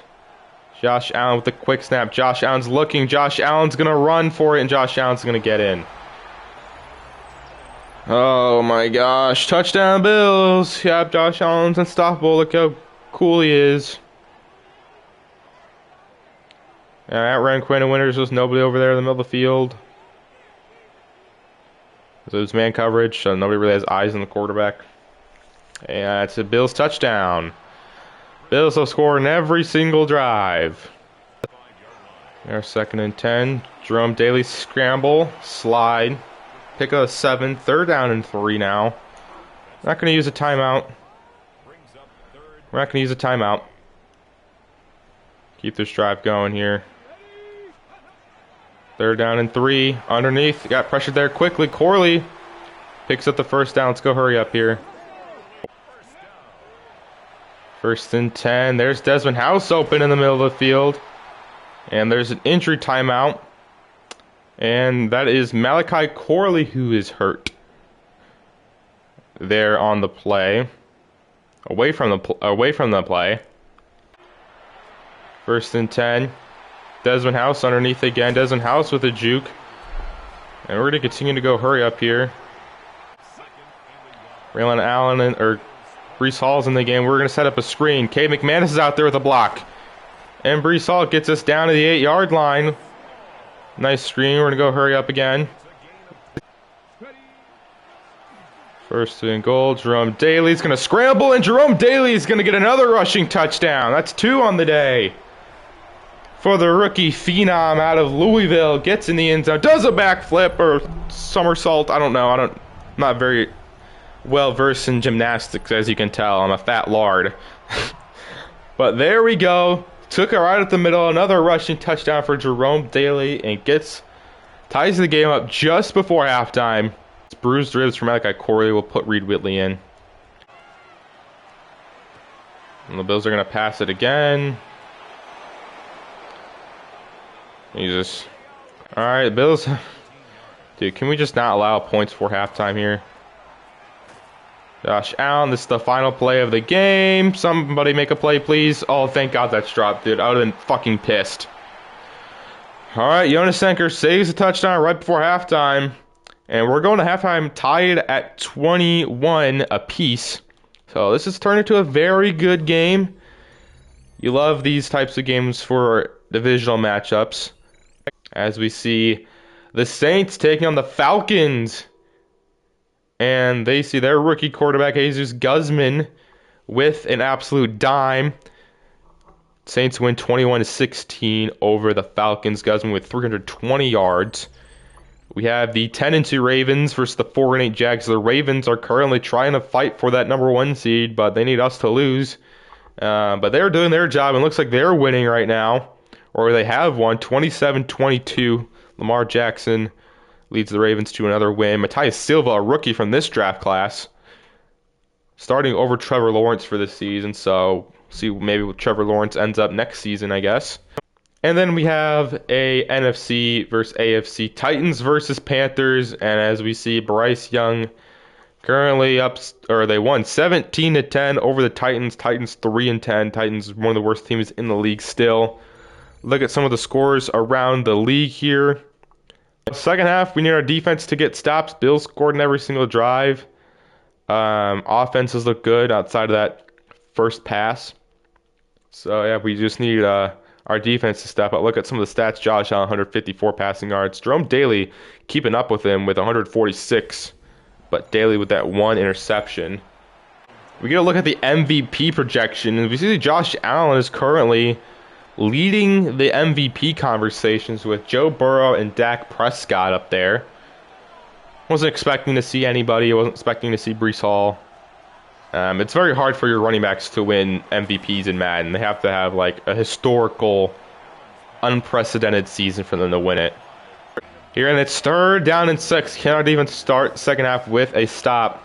Josh Allen with the quick snap. Josh Allen's looking. Josh Allen's going to run for it, and Josh Allen's going to get in. Oh my gosh. Touchdown Bills. Yep, Josh Allen's unstoppable. Look how cool he is. Outran Quinn and Winters. There's nobody over there in the middle of the field. So it's man coverage, so nobody really has eyes on the quarterback. And it's a Bills touchdown. Bills will score in every single drive. There's 2nd and 10. Jerome Daly scramble, slide, pick up a 7. 3rd down and 3 now. Not going to use a timeout. We're not going to use a timeout. Keep this drive going here. 3rd down and 3. Underneath. Got pressured there quickly. Corley picks up the 1st down. Let's go hurry up here. 1st and 10. There's Desmond House open in the middle of the field. And there's an injury timeout. And that is Malachi Corley who is hurt there on the play. Away from the play. 1st and 10. Desmond House underneath again. Desmond House with a juke. And we're going to continue to go hurry up here. Raylan Allen or Breece Hall's in the game. We're going to set up a screen. Cade McManus is out there with a block. And Breece Hall gets us down to the 8-yard line. Nice screen. We're going to go hurry up again. 1st and goal. Jerome Daly's going to scramble, and Jerome Daly's going to get another rushing touchdown. That's 2 on the day. For the rookie phenom out of Louisville. Gets in the end zone. Does a backflip or somersault. I don't know. I'm not very well versed in gymnastics, as you can tell. I'm a fat lard. But there we go. Took it right at the middle. Another rushing touchdown for Jerome Daly, and ties the game up just before halftime. It's bruised ribs from Malachi Corley. We'll put Reed Whitley in. And the Bills are going to pass it again. Jesus. Alright, Bills. Dude, can we just not allow points for halftime here? Josh Allen, this is the final play of the game. Somebody make a play, please. Oh, thank God that's dropped, dude. I would have been fucking pissed. Alright, Jonas Senker saves a touchdown right before halftime. And we're going to halftime tied at 21 apiece. So this has turned into a very good game. You love these types of games for divisional matchups. As we see the Saints taking on the Falcons. And they see their rookie quarterback, Jesus Guzman, with an absolute dime. Saints win 21-16 over the Falcons. Guzman with 320 yards. We have the 10-2 Ravens versus the 4-8 Jags. The Ravens are currently trying to fight for that number 1 seed, but they need us to lose. But they're doing their job, and it looks like they're winning right now. Or they have won, 27-22. Lamar Jackson leads the Ravens to another win. Matthias Silva, a rookie from this draft class, starting over Trevor Lawrence for this season. So see maybe what Trevor Lawrence ends up next season, I guess. And then we have a NFC versus AFC. Titans versus Panthers. And as we see, Bryce Young currently they won 17-10 over the Titans. Titans 3-10. Titans one of the worst teams in the league still. Look at some of the scores around the league here. Second half, we need our defense to get stops. Bills scored in every single drive. Offenses look good outside of that first pass. So, yeah, we just need our defense to step up. Look at some of the stats. Josh Allen, 154 passing yards. Jerome Daly keeping up with him with 146. But Daly with that 1 interception. We get a look at the MVP projection. And we see that Josh Allen is currently leading the MVP conversations with Joe Burrow and Dak Prescott up there. Wasn't expecting to see anybody. Wasn't expecting to see Breece Hall. It's very hard for your running backs to win MVPs in Madden. They have to have like a historical, unprecedented season for them to win it. Here, and it's 3rd down and 6. Cannot even start second half with a stop.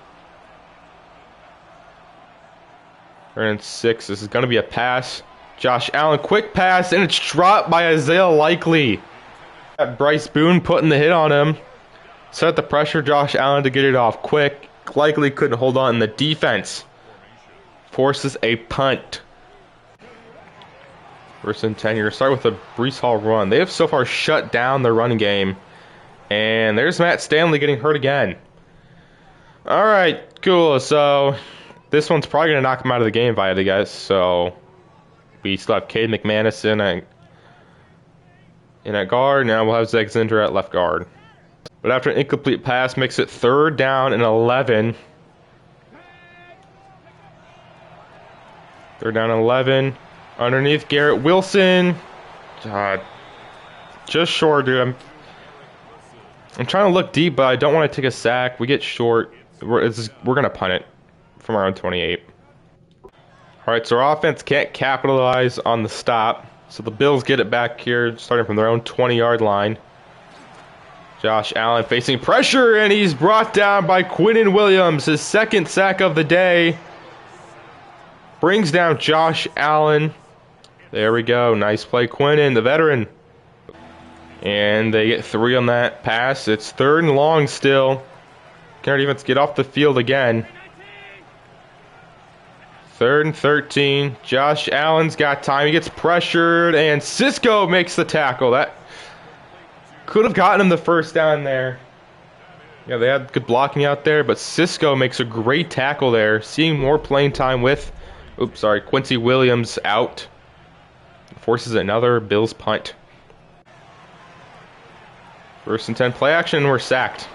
3rd and 6. This is going to be a pass. Josh Allen, quick pass, and it's dropped by Isaiah Likely. Bryce Boone putting the hit on him. Set the pressure, Josh Allen to get it off quick. Likely couldn't hold on, and the defense forces a punt. 1st and 10 here. Start with a Breece Hall run. They have so far shut down the running game. And there's Matt Stanley getting hurt again. All right, cool. So this one's probably going to knock him out of the game, if I had to guess. So we still have Cade McManus in at guard. Now we'll have Zeg Zinder at left guard. But after an incomplete pass, makes it 3rd down and 11. 3rd down and 11. Underneath Garrett Wilson. God. Just short, dude. I'm trying to look deep, but I don't want to take a sack. We get short. We're going to punt it from our own 28. All right, so our offense can't capitalize on the stop. So the Bills get it back here, starting from their own 20-yard line. Josh Allen facing pressure, and he's brought down by Quinnen Williams, his 2nd sack of the day. Brings down Josh Allen. There we go. Nice play, Quinnen, the veteran. And they get 3 on that pass. It's 3rd and long still. Can our defense get off the field again? 3rd and 13. Josh Allen's got time. He gets pressured, and Cisco makes the tackle. That could have gotten him the 1st down there. Yeah, they had good blocking out there, but Cisco makes a great tackle there. Seeing more playing time with, Quincy Williams out. Forces another Bills punt. 1st and 10, play action, we're sacked.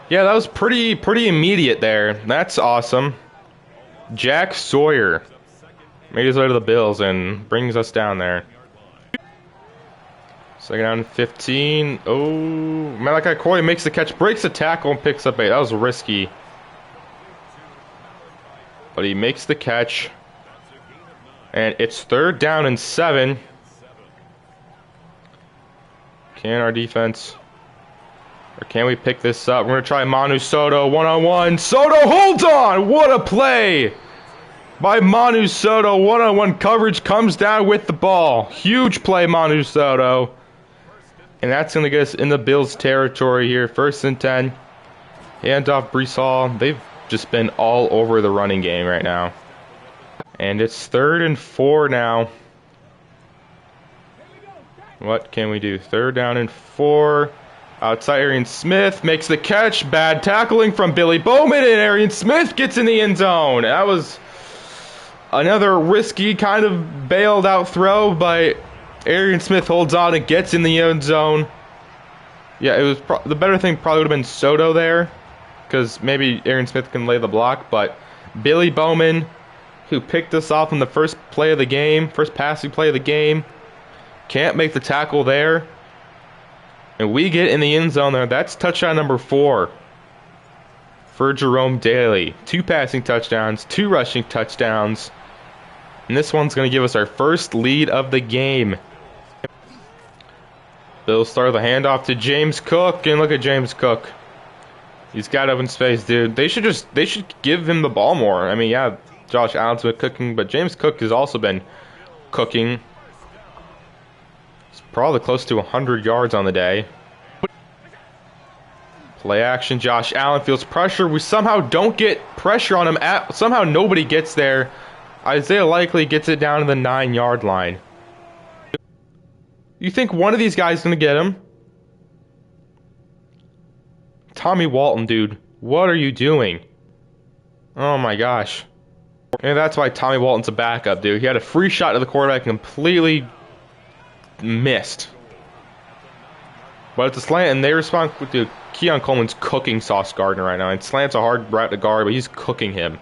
Yeah, that was pretty immediate there. That's awesome. Jack Sawyer made his way to the Bills and brings us down there. 2nd down and 15. Oh, Malachi Corey makes the catch, breaks the tackle, and picks up 8. That was risky. But he makes the catch. And it's 3rd down and 7. Can our defense, or can we pick this up? We're going to try Manu Soto one-on-one. Soto holds on! What a play by Manu Soto. One-on-one coverage, comes down with the ball. Huge play, Manu Soto. And that's going to get us in the Bills' territory here. 1st and 10. Hand off Breece Hall. They've just been all over the running game right now. And it's 3rd and 4 now. What can we do? 3rd down and 4. Outside, Arian Smith makes the catch. Bad tackling from Billy Bowman, and Arian Smith gets in the end zone. That was another risky kind of bailed out throw, but Arian Smith holds on and gets in the end zone. Yeah, it was the better thing probably would have been Soto there, because maybe Arian Smith can lay the block, but Billy Bowman, who picked us off in the first play of the game, first passing play of the game, can't make the tackle there. And we get in the end zone there. That's touchdown number 4 for Jerome Daly. 2 passing touchdowns, 2 rushing touchdowns. And this one's going to give us our first lead of the game. Bills start the handoff to James Cook. And look at James Cook. He's got open space, dude. They should give him the ball more. I mean, yeah, Josh Allen's been cooking, but James Cook has also been cooking. He's probably close to 100 yards on the day. Play action. Josh Allen feels pressure. We somehow don't get pressure on him. Somehow nobody gets there. Isaiah Likely gets it down to the 9-yard line. You think one of these guys is going to get him? Tommy Walton, dude. What are you doing? Oh my gosh. And that's why Tommy Walton's a backup, dude. He had a free shot to the quarterback and completely missed. But it's a slant, and they respond with, dude, Keon Coleman's cooking Sauce Gardner right now. And slant's a hard route to guard, but he's cooking him.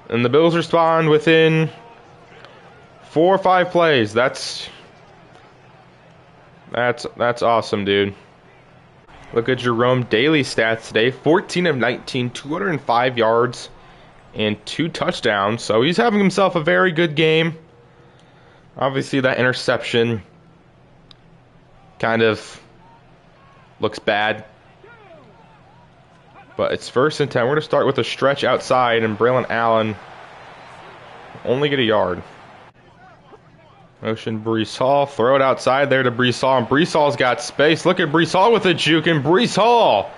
And the Bills respond within 4 or 5 plays. That's awesome, dude. Look at Jerome Daly's stats today. 14 of 19, 205 yards, and 2 touchdowns. So he's having himself a very good game. Obviously, that interception kind of looks bad. But it's 1st and 10. We're going to start with a stretch outside, and Braylon Allen only get a yard. Motion Breece Hall. Throw it outside there to Breece Hall, and Breece Hall's got space. Look at Breece Hall with the juke, and Breece Hall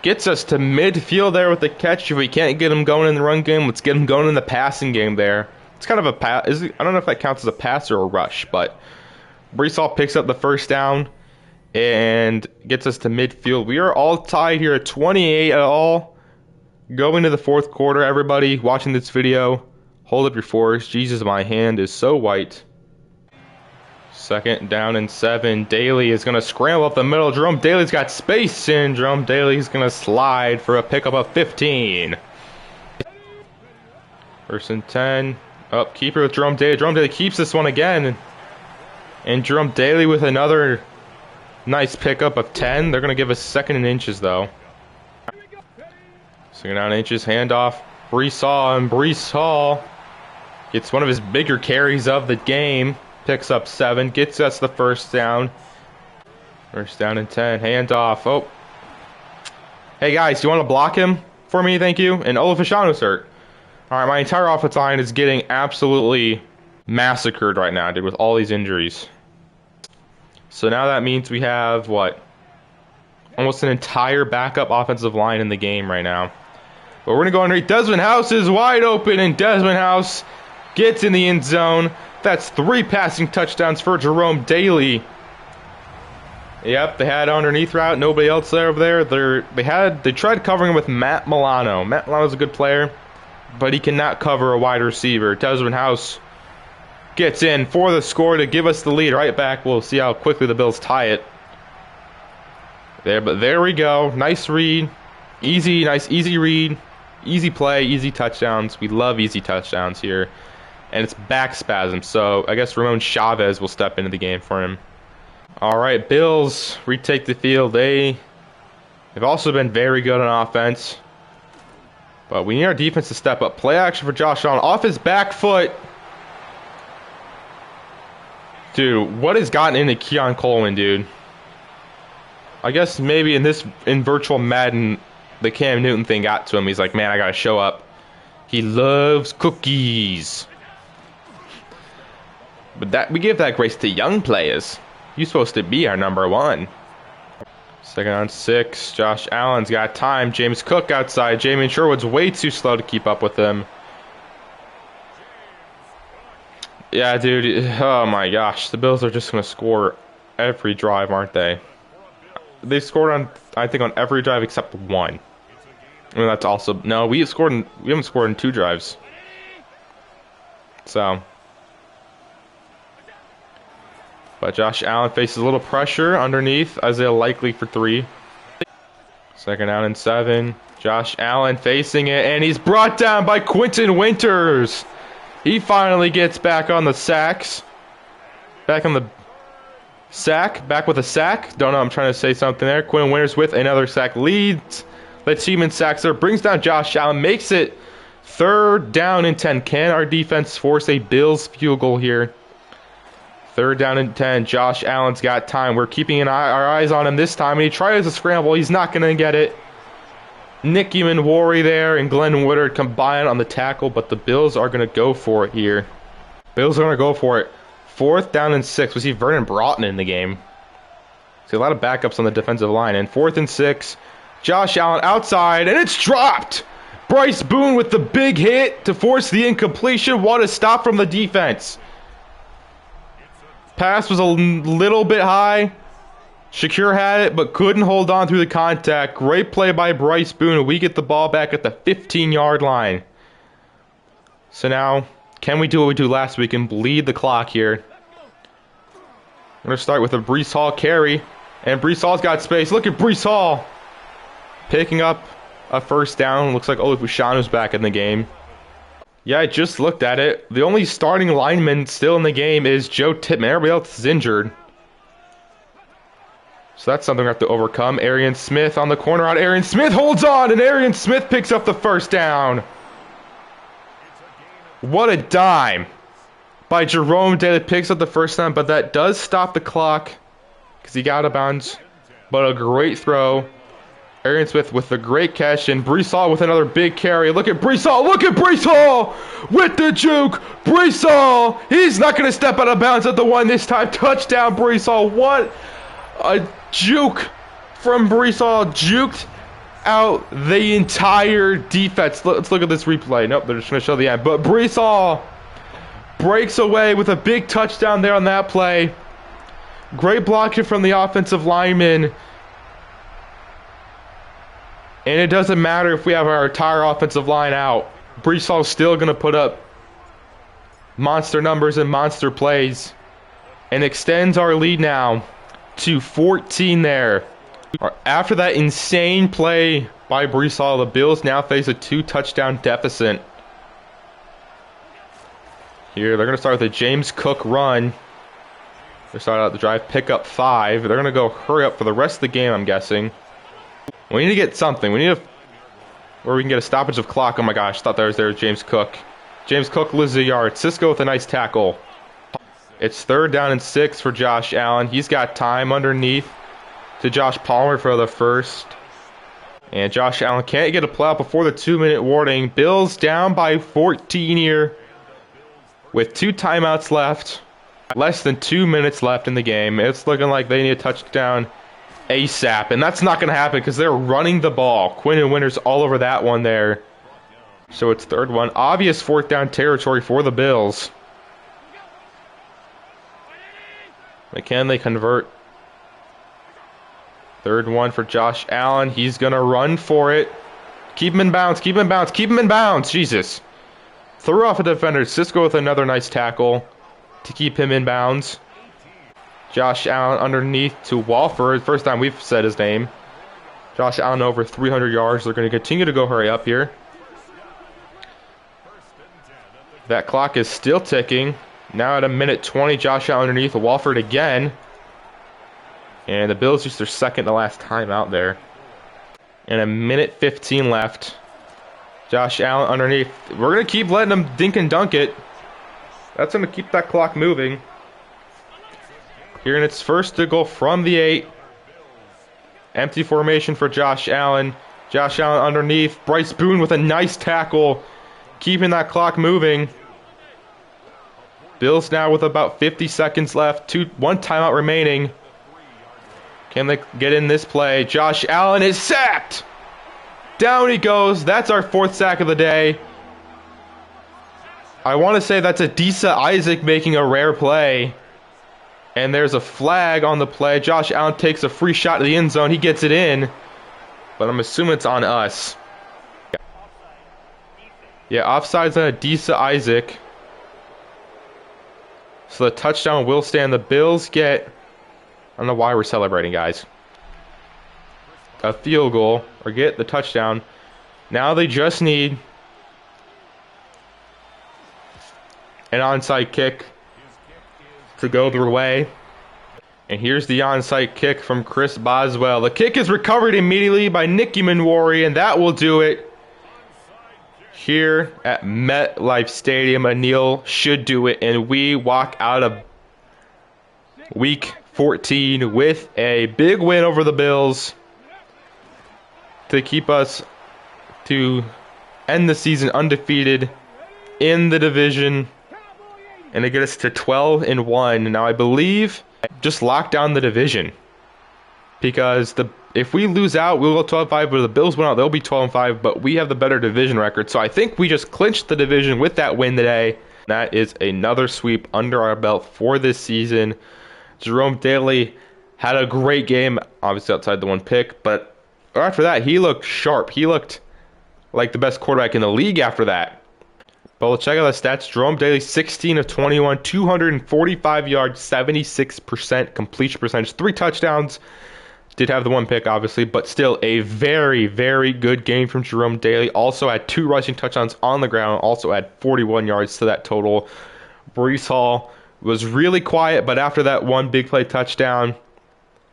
gets us to midfield there with the catch. If we can't get him going in the run game, let's get him going in the passing game there. It's kind of a pass. I don't know if that counts as a pass or a rush, but Breece Hall picks up the 1st down and gets us to midfield. We are all tied here at 28 at all. Going to the 4th quarter, everybody watching this video, hold up your fours. Jesus, my hand is so white. Second down and 7. Daly is going to scramble up the middle. Jerome Daly's got space syndrome. Daly's going to slide for a pickup of 15. First and 10. Up, keeper with Jerome Daly. Jerome Daly keeps this one again. And Jerome Daly with another nice pickup of 10. They're going to give us second and inches, though. Second down inches, handoff. Breece Hall, and Breece Hall gets one of his bigger carries of the game. Picks up 7, gets us the first down. First down and 10, handoff. Oh. Hey guys, do you want to block him for me? Thank you. And Olafashano's hurt. Alright, my entire offensive line is getting absolutely massacred right now, dude, with all these injuries. So now that means we have, what? Almost an entire backup offensive line in the game right now. But we're going to go underneath. Desmond House is wide open, and Desmond House gets in the end zone. That's 3 passing touchdowns for Jerome Daly. Yep, they had underneath route. Nobody else there over there. They tried covering him with Matt Milano. Matt Milano's a good player, but he cannot cover a wide receiver. Desmond House gets in for the score to give us the lead. Right back. We'll see how quickly the Bills tie it. There we go. Nice read. Easy read. Easy play, easy touchdowns. We love easy touchdowns here. And it's back spasm, so I guess Ramon Chavez will step into the game for him. All right, Bills retake the field. They've also been very good on offense. But we need our defense to step up. Play action for Josh Allen. Off his back foot. Dude, what has gotten into Keon Coleman, dude? I guess maybe in virtual Madden, the Cam Newton thing got to him. He's like, man, I gotta show up. He loves cookies. But we give that grace to young players. You're supposed to be our number 1. Second on 6. Josh Allen's got time. James Cook outside. Jamin Sherwood's way too slow to keep up with him. Yeah, dude. Oh my gosh. The Bills are just gonna score every drive, aren't they? They scored I think on every drive except 1. I mean, that's also no. We haven't scored in 2 drives. So, but Josh Allen faces a little pressure underneath. Isaiah Likely for 3. Second down and 7. Josh Allen facing it, and he's brought down by Quentin Winters. He finally gets back on the sacks. Back with a sack. Don't know, I'm trying to say something there. Quentin Winters with another sack. Leads the team in sacks there. Brings down Josh Allen. Makes it 3rd down and 10. Can our defense force a Bills field goal here? 3rd down and 10. Josh Allen's got time. We're keeping our eyes on him this time. And he tries to scramble. He's not going to get it. Nicky Manwari there and Glenn Woodard combine on the tackle. But the Bills are going to go for it here. Bills are going to go for it. 4th down and 6. We see Vernon Broughton in the game. See a lot of backups on the defensive line. And 4th and 6. Josh Allen outside. And it's dropped. Bryce Boone with the big hit to force the incompletion. What a stop from the defense. Pass was a little bit high. Shakir had it, but couldn't hold on through the contact. Great play by Bryce Boone. We get the ball back at the 15-yard line. So now, can we do what we do last week and bleed the clock here? We're going to start with a Breece Hall carry. And Breece Hall's got space. Look at Breece Hall. Picking up a first down. Looks like Olafashano's back in the game. Yeah, I just looked at it. The only starting lineman still in the game is Joe Tippmann. Everybody else is injured. So that's something we have to overcome. Arian Smith on the corner out. Arian Smith holds on, and Arian Smith picks up the first down. What a dime by Jerome Daly. Picks up the first down, but that does stop the clock because he got out of bounds. But a great throw. Arian Smith with a great catch, and Breece Hall with another big carry. Look at Breece Hall. Look at Breece Hall with the juke. Breece Hall. He's not going to step out of bounds at the 1 this time. Touchdown, Breece Hall. What a juke from Breece Hall. Juked out the entire defense. Let's look at this replay. Nope, they're just going to show the end. But Breece Hall breaks away with a big touchdown there on that play. Great blocking from the offensive lineman. And it doesn't matter if we have our entire offensive line out. Breece Hall's still going to put up monster numbers and monster plays. and extends our lead now to 14 there. After that insane play by Breece Hall, the Bills now face a 2-touchdown deficit. Here, they're going to start with a James Cook run. They start out the drive, pick up 5. They're going to go hurry up for the rest of the game, I'm guessing. We need to get something. We need where we can get a stoppage of clock. Oh my gosh, thought there was James Cook. James Cook loses a yard. Cisco with a nice tackle. It's 3rd down and 6 for Josh Allen. He's got time underneath to Josh Palmer for the first. And Josh Allen can't get a play out before the 2-minute warning. Bills down by 14 here with 2 timeouts left. Less than 2 minutes left in the game. It's looking like they need a touchdown ASAP. And that's not going to happen because they're running the ball. Quinn and Winters all over that one there. So it's 3rd one. Obvious 4th down territory for the Bills. But can they convert? 3rd one for Josh Allen. He's going to run for it. Keep him in bounds. Keep him in bounds. Keep him in bounds. Jesus. Threw off a defender. Cisco with another nice tackle to keep him in bounds. Josh Allen underneath to Walford. First time we've said his name. Josh Allen over 300 yards. They're going to continue to go hurry up here. That clock is still ticking. Now at 1:20, Josh Allen underneath Walford again. And the Bills used their 2nd to last time out there. And 1:15 left. Josh Allen underneath. We're going to keep letting them dink and dunk it. That's going to keep that clock moving. Here, and it's 1st to go from the 8. Empty formation for Josh Allen. Josh Allen underneath. Bryce Boone with a nice tackle, keeping that clock moving. Bills now with about 50 seconds left. 1 timeout remaining. Can they get in this play? Josh Allen is sacked. Down he goes. That's our 4th sack of the day. I want to say that's Adisa Isaac making a rare play. And there's a flag on the play. Josh Allen takes a free shot to the end zone. He gets it in. But I'm assuming it's on us. Yeah, offsides on Adisa Isaac. So the touchdown will stand. The Bills get... I don't know why we're celebrating, guys. A field goal. Or get the touchdown. Now they just need an onside kick to go their way. And here's the onside kick from Chris Boswell. The kick is recovered immediately by Nicky Manwari, and that will do it. Here at MetLife Stadium, Anil should do it, and we walk out of Week 14 with a big win over the Bills to keep us to end the season undefeated in the division and to get us to 12-1. Now I believe just lock down the division because if we lose out, we'll go 12-5, but if the Bills win out, they'll be 12-5, but we have the better division record. So I think we just clinched the division with that win today. That is another sweep under our belt for this season. Jerome Daly had a great game, obviously outside the 1 pick, but after that, he looked sharp. He looked like the best quarterback in the league after that. But we'll check out the stats. Jerome Daly, 16 of 21, 245 yards, 76% completion percentage, 3 touchdowns. Did have the 1 pick, obviously, but still a very, very good game from Jerome Daly. Also had 2 rushing touchdowns on the ground, also had 41 yards to that total. Breece Hall was really quiet, but after that 1 big play touchdown,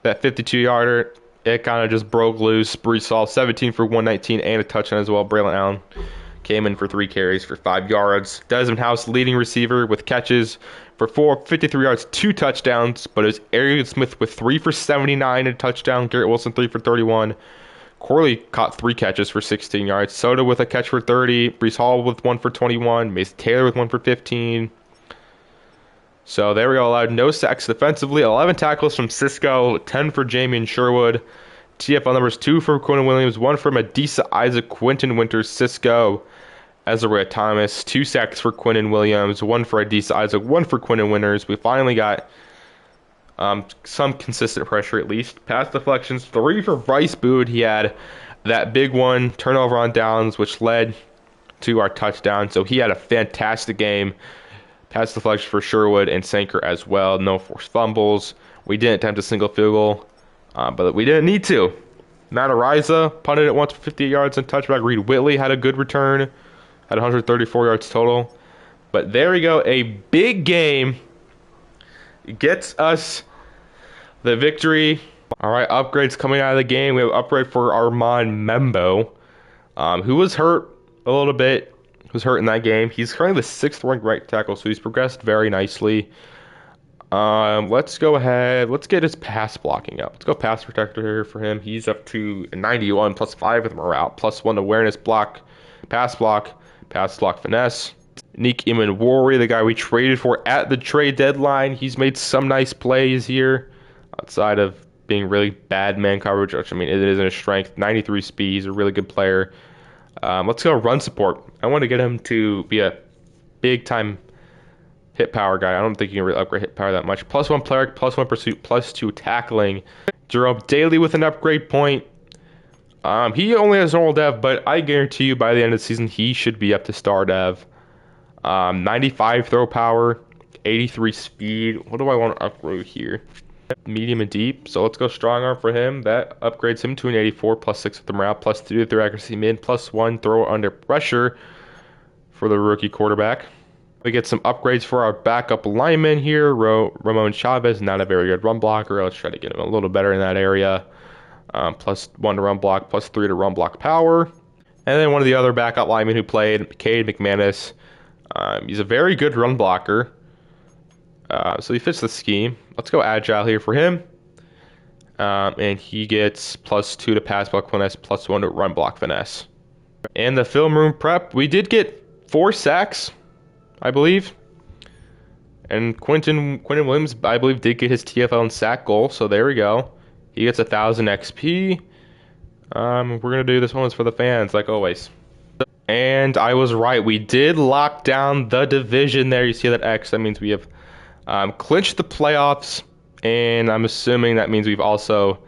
that 52-yarder, it kind of just broke loose. Breece Hall, 17 for 119 and a touchdown as well. Braylon Allen came in for 3 carries for 5 yards. Desmond House, leading receiver with catches for 53 yards, 2 touchdowns. But it was Arian Smith with 3 for 79 and a touchdown. Garrett Wilson, 3 for 31. Corley caught 3 catches for 16 yards. Soda with a catch for 30. Breece Hall with 1 for 21. Mason Taylor with 1 for 15. So there we go. Allowed no sacks defensively. 11 tackles from Cisco. 10 for Jamian Sherwood. TFL numbers 2 for Quinton Williams, 1 for Adisa Isaac, Quinton Winters, Cisco, Ezra Thomas, 2 sacks for Quinton Williams, 1 for Adisa Isaac, 1 for Quinton Winters. We finally got some consistent pressure at least. Pass deflections, 3 for Bryce Boone. He had that big one, turnover on downs, which led to our touchdown. So he had a fantastic game. Pass deflection for Sherwood and Sanker as well. No forced fumbles. We didn't attempt a single field goal, but we didn't need to. Matt Ariza punted it once for 58 yards and touchback. Reed Whitley had a good return, had 134 yards total. But there we go, a big game. It gets us the victory. All right, upgrades coming out of the game. We have upgrade for Armand Membo, who was hurt a little bit. Was hurt in that game. He's currently the 6th ranked right tackle, so he's progressed very nicely. Let's go ahead. Let's get his pass blocking up. Let's go pass protector here for him. He's up to 91 plus 5 with morale, plus 1 awareness block, pass block finesse. Nick Imanwari, the guy we traded for at the trade deadline. He's made some nice plays here outside of being really bad man coverage, which I mean, it isn't a strength. 93 speed. He's a really good player. Let's go run support. I want to get him to be a big time hit power guy. I don't think you can really upgrade hit power that much. Plus 1 player, plus 1 pursuit, plus 2 tackling. Jerome Daly with an upgrade point. He only has normal dev, but I guarantee you by the end of the season, he should be up to star dev. 95 throw power, 83 speed. What do I want to upgrade here? Medium and deep. So let's go strong arm for him. That upgrades him to an 84, plus 6 with the morale, plus 3 with their accuracy mid, plus 1 throw under pressure for the rookie quarterback. We get some upgrades for our backup lineman here. Ramon Chavez, not a very good run blocker. Let's try to get him a little better in that area. Plus 1 to run block, plus 3 to run block power. And then one of the other backup linemen who played, Cade McManus. He's a very good run blocker. So he fits the scheme. Let's go agile here for him. And he gets plus 2 to pass block finesse, plus 1 to run block finesse. And the film room prep, we did get 4 sacks, I believe. And Quentin Williams, I believe, did get his TFL and sack goal. So there we go. He gets 1,000 XP. We're going to do this one for the fans, like always. And I was right. We did lock down the division there. You see that X? That means we have clinched the playoffs. And I'm assuming that means we've also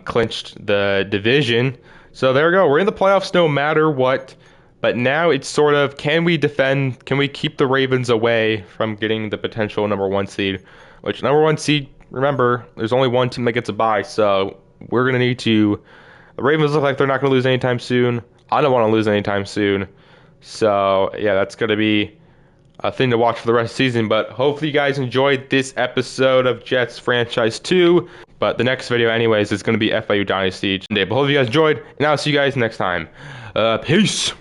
clinched the division. So there we go. We're in the playoffs no matter what. But now it's sort of, can we defend, can we keep the Ravens away from getting the potential number 1 seed? Which number 1 seed, remember, there's only one team that gets a bye. So we're going to need to, the Ravens look like they're not going to lose anytime soon. I don't want to lose anytime soon. So yeah, that's going to be a thing to watch for the rest of the season. But hopefully you guys enjoyed this episode of Jets Franchise 2. But the next video anyways is going to be FIU Dynasty. But hope you guys enjoyed, and I'll see you guys next time. Peace!